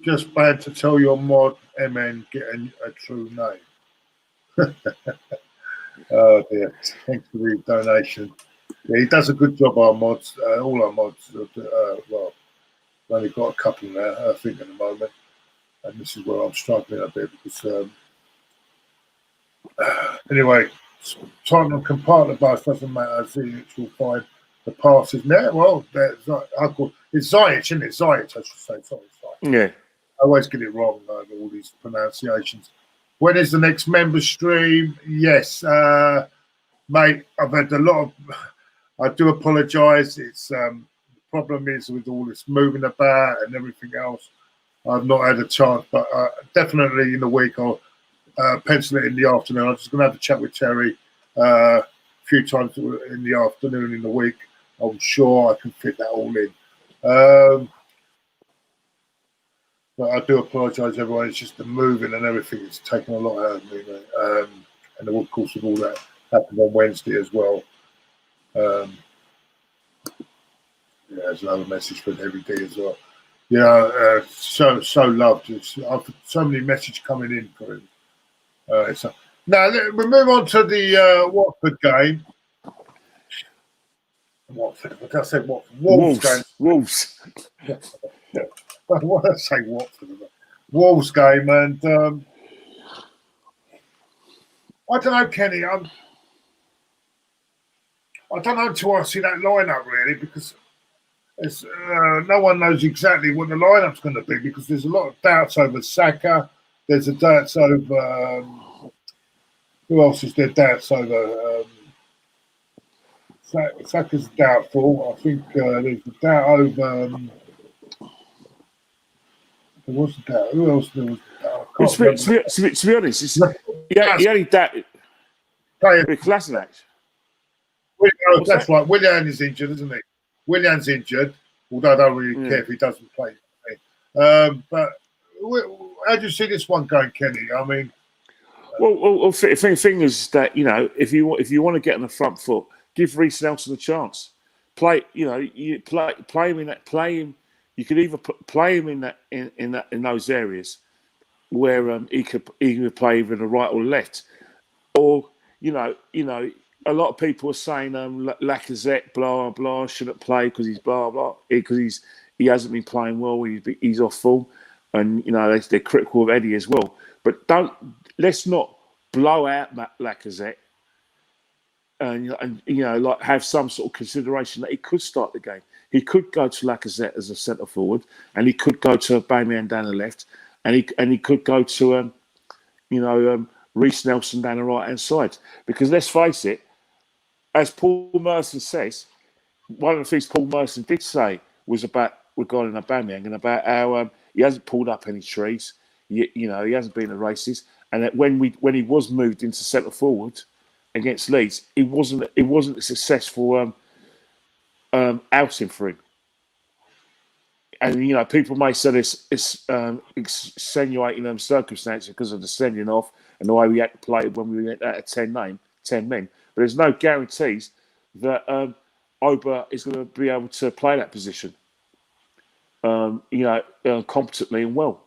Just bad to tell your mod, MN, getting a true name. Oh dear! Thanks for the donation. Yeah, he does a good job. Our mods, all our mods. Well, we've only got a couple now, I think, at the moment, and this is where I'm struggling a bit because. Anyway, Tottenham can part the bus. Doesn't matter. Ziyech will find the passes now. Well, it's Ziyech, isn't it? Ziyech, I should say. Sorry, Ziyech. Yeah. I always get it wrong over all these pronunciations. When is the next member stream? Yes, mate. I've had a lot of. I do apologise. It's the problem is with all this moving about and everything else. I've not had a chance, but definitely in the week I'll pencil it in the afternoon. I'm just going to have a chat with Terry a few times in the afternoon in the week. I'm sure I can fit that all in. But I do apologise, everyone. It's just the moving and everything. It's taken a lot out of me, mate. And of course, of all that happened on Wednesday as well. There's another message from Every Day as well. So loved. I've had so many messages coming in for him. Now we move on to the Watford game. Watford. What did I say? Watford. Wolves game. Wolves. What did I say? Watford. Wolves game, and I don't know, Kenny. I don't know until I see that lineup really, because it's, no one knows exactly what the lineup's going to be, because there's a lot of doubts over Saka. There's a doubts over who else is there? Doubts over Saka's doubtful. I think there's a doubt over. There was a doubt. Who else there was? To be honest, he only doubted with Kolasinac. That's right. Willian is injured, isn't he? Willian's injured, although I don't really care if he doesn't play. But how do you see this one going, Kenny? I mean, the thing is that, you know, if you want to get on the front foot, give Reece Nelson a chance. Play him in that. Play him. You could either play him in those areas where he could play either the right or left, or you know, a lot of people are saying Lacazette blah blah shouldn't play because he's blah blah because he hasn't been playing well. He's off form, and you know they're critical of Eddie as well. But let's not blow out Lacazette, and you know, like, have some sort of consideration that he could start the game. He could go to Lacazette as a centre forward, and he could go to Aubameyang down the left, and he could go to Reece Nelson down the right hand side. Because let's face it, as Paul Merson says, one of the things Paul Merson did say was about regarding Aubameyang and about how he hasn't pulled up any trees. He hasn't been to races, and that when he was moved into centre forward against Leeds, it wasn't a successful outing for him. And you know, people may say this is extenuating circumstances because of the sending off and the way we had to play when we went out of 10 men. But there's no guarantees that Oba is going to be able to play that position, competently and well.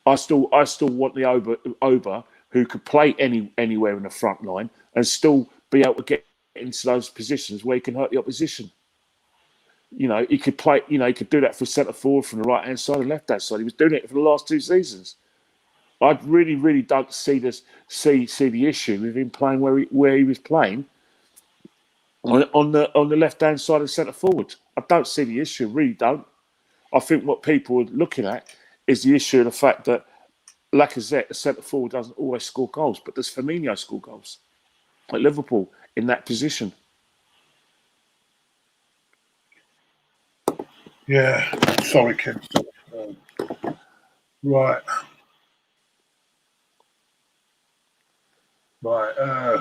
I still want the Oba who could play anywhere in the front line and still be able to get into those positions where he can hurt the opposition. You know, he could play. You know, he could do that for centre forward from the right hand side and left hand side. He was doing it for the last 2 seasons. I really, really don't see the issue with him playing where he was playing on the left hand side of centre forward. I don't see the issue. Really don't. I think what people are looking at is the issue of the fact that Lacazette, the centre forward, doesn't always score goals, but does Firmino score goals at Liverpool in that position? Yeah, sorry, Ken. Right.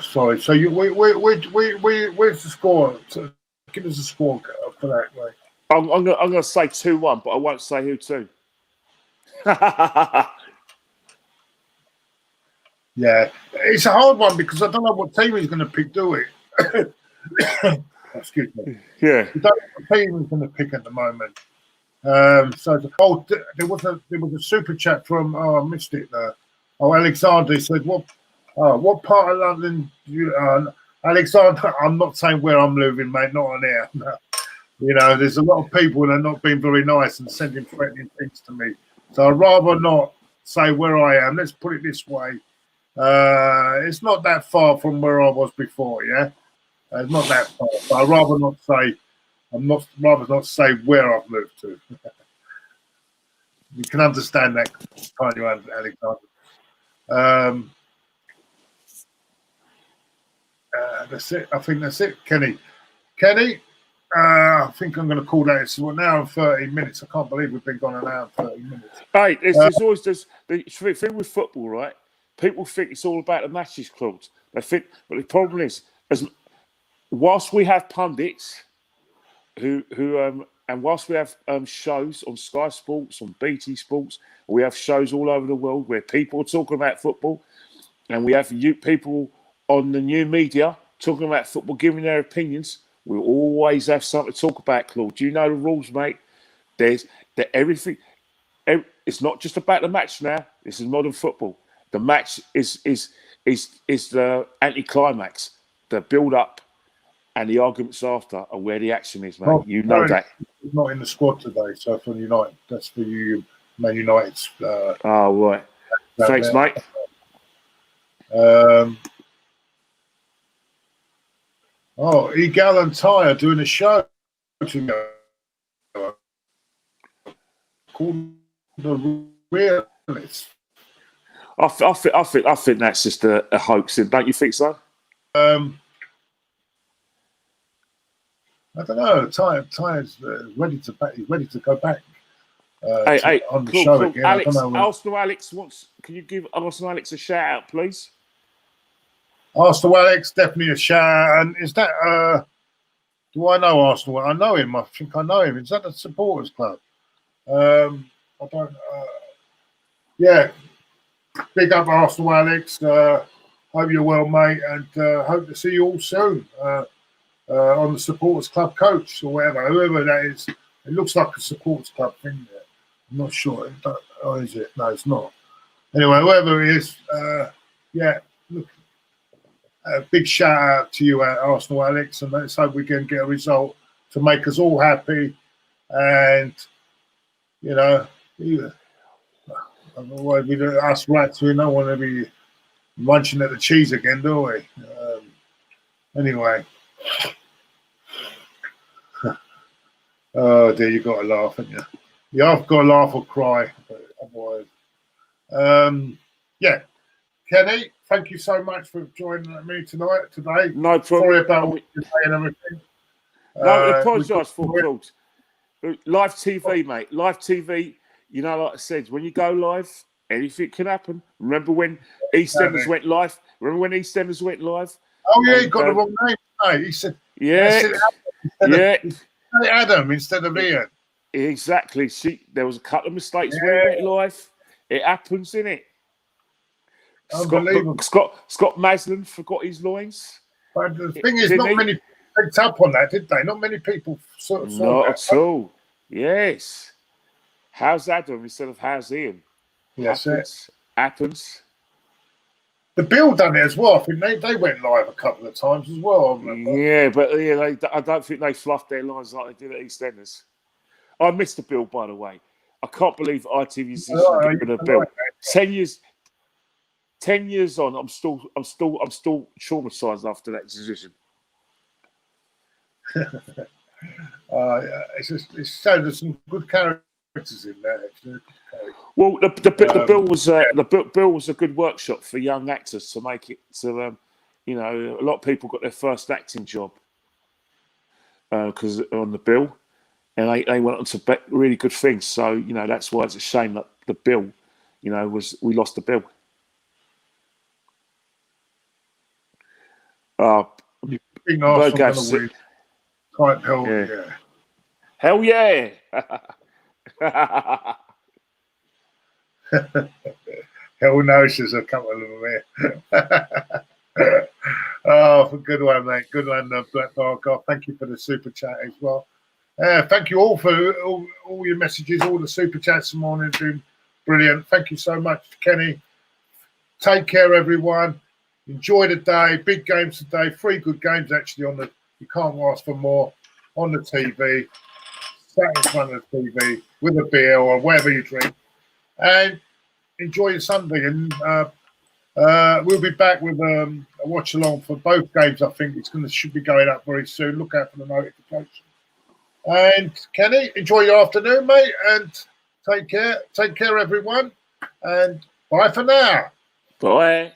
Sorry. So where's the score? Give us a score for that, right? I'm gonna say 2-1, but I won't say who to. Yeah, it's a hard one because I don't know what team he's going to pick, do it? Excuse me. Yeah. We don't know what team he's going to pick at the moment. There was a super chat from I missed it there. Alexandre said, what part of London do you Alexandre, I'm not saying where I'm living, mate, not on air. You know, there's a lot of people that are not being very nice and sending threatening things to me. So I'd rather not say where I am. Let's put it this way. It's not that far from where I was before, yeah? It's not that far. But I'd rather not say where I've moved to. You can understand that, can't you, Alexander? That's it. I think that's it, Kenny. I think I'm going to call that. It's an hour and 30 minutes. I can't believe we've been gone an hour and 30 minutes. Hey, there's always the thing with football, right? People think it's all about the matches, Claude. They think, but the problem is, whilst we have pundits who and whilst we have shows on Sky Sports, on BT Sports, we have shows all over the world where people are talking about football, and we have people on the new media talking about football, giving their opinions. We always have something to talk about, Claude. Do you know the rules, mate? There's everything. It's not just about the match now. This is modern football. The match is the anticlimax, the build-up, and the arguments after are where the action is, mate. You know that. He's not in the squad today, so for United, that's for you, Man United's. Right. Thanks, mate. Egal and Ty are doing a show together called The Realist. I think that's just a hoax, don't you think so? I don't know. Ty is ready to back. He's ready to go back. On the show again. Alex, Arsenal Alex wants. Can you give Arsenal Alex a shout out, please? Arsenal Alex, definitely a shout. And is that do I know Arsenal? I know him. I think I know him. Is that the supporters club? I don't. Yeah, big up Arsenal Alex. Hope you're well, mate, and hope to see you all soon on the supporters club coach or whoever that is. It looks like a supporters club thing there. I'm not sure. Or is it? No, it's not. Anyway, whoever it is, yeah, look, a big shout out to you, Arsenal Alex, and let's hope we can get a result to make us all happy. And, you know, otherwise, us rats, we don't want to be munching at the cheese again, do we? Anyway. Oh, dear, you've got to laugh, haven't you? Yeah, I've got to laugh or cry. But otherwise. Yeah. Kenny, thank you so much for joining me today. No problem. Sorry about what you say and everything. No, I apologise for Claude. Live TV, mate. Live TV, you know, like I said, when you go live, anything can happen. Remember when EastEnders went live? Remember when EastEnders went live? Oh, yeah, he got the wrong name. No, he said, Adam instead of Ian. Exactly. See, there was a couple of mistakes when it went live. It happens, innit? Scott Maslin forgot his loins. But the thing is, not many people picked up on that, did they? Not many people saw that. Not at all. Yes. How's Adam instead of how's Ian? Yes, happens. The Bill done it as well. I think they went live a couple of times as well. Yeah, but I don't think they fluffed their lines like they did at EastEnders. I missed the Bill, by the way. I can't believe ITV's given a Bill. 10 years on, I'm still traumatized after that decision. It's so there's some good characters in there. Actually. Well, the bill was a good workshop for young actors to make it. So, you know, a lot of people got their first acting job because on the bill, and they went on to really good things. So, you know, that's why it's a shame that the bill, you know, we lost the bill. Hell yeah. Hell no, says a couple of them here. Oh, good one, mate. Good one, Black Barker. Thank you for the super chat as well. Thank you all for all your messages, all the super chats this morning. It's been brilliant. Thank you so much, Kenny. Take care, everyone. Enjoy the day. Big games today. 3 good games actually on the. You can't ask for more on the TV. Sat in front of the TV with a beer or whatever you drink, and enjoy your Sunday. And we'll be back with a watch along for both games. I think should be going up very soon. Look out for the notification. And Kenny, enjoy your afternoon, mate, and take care. Take care, everyone, and bye for now. Bye.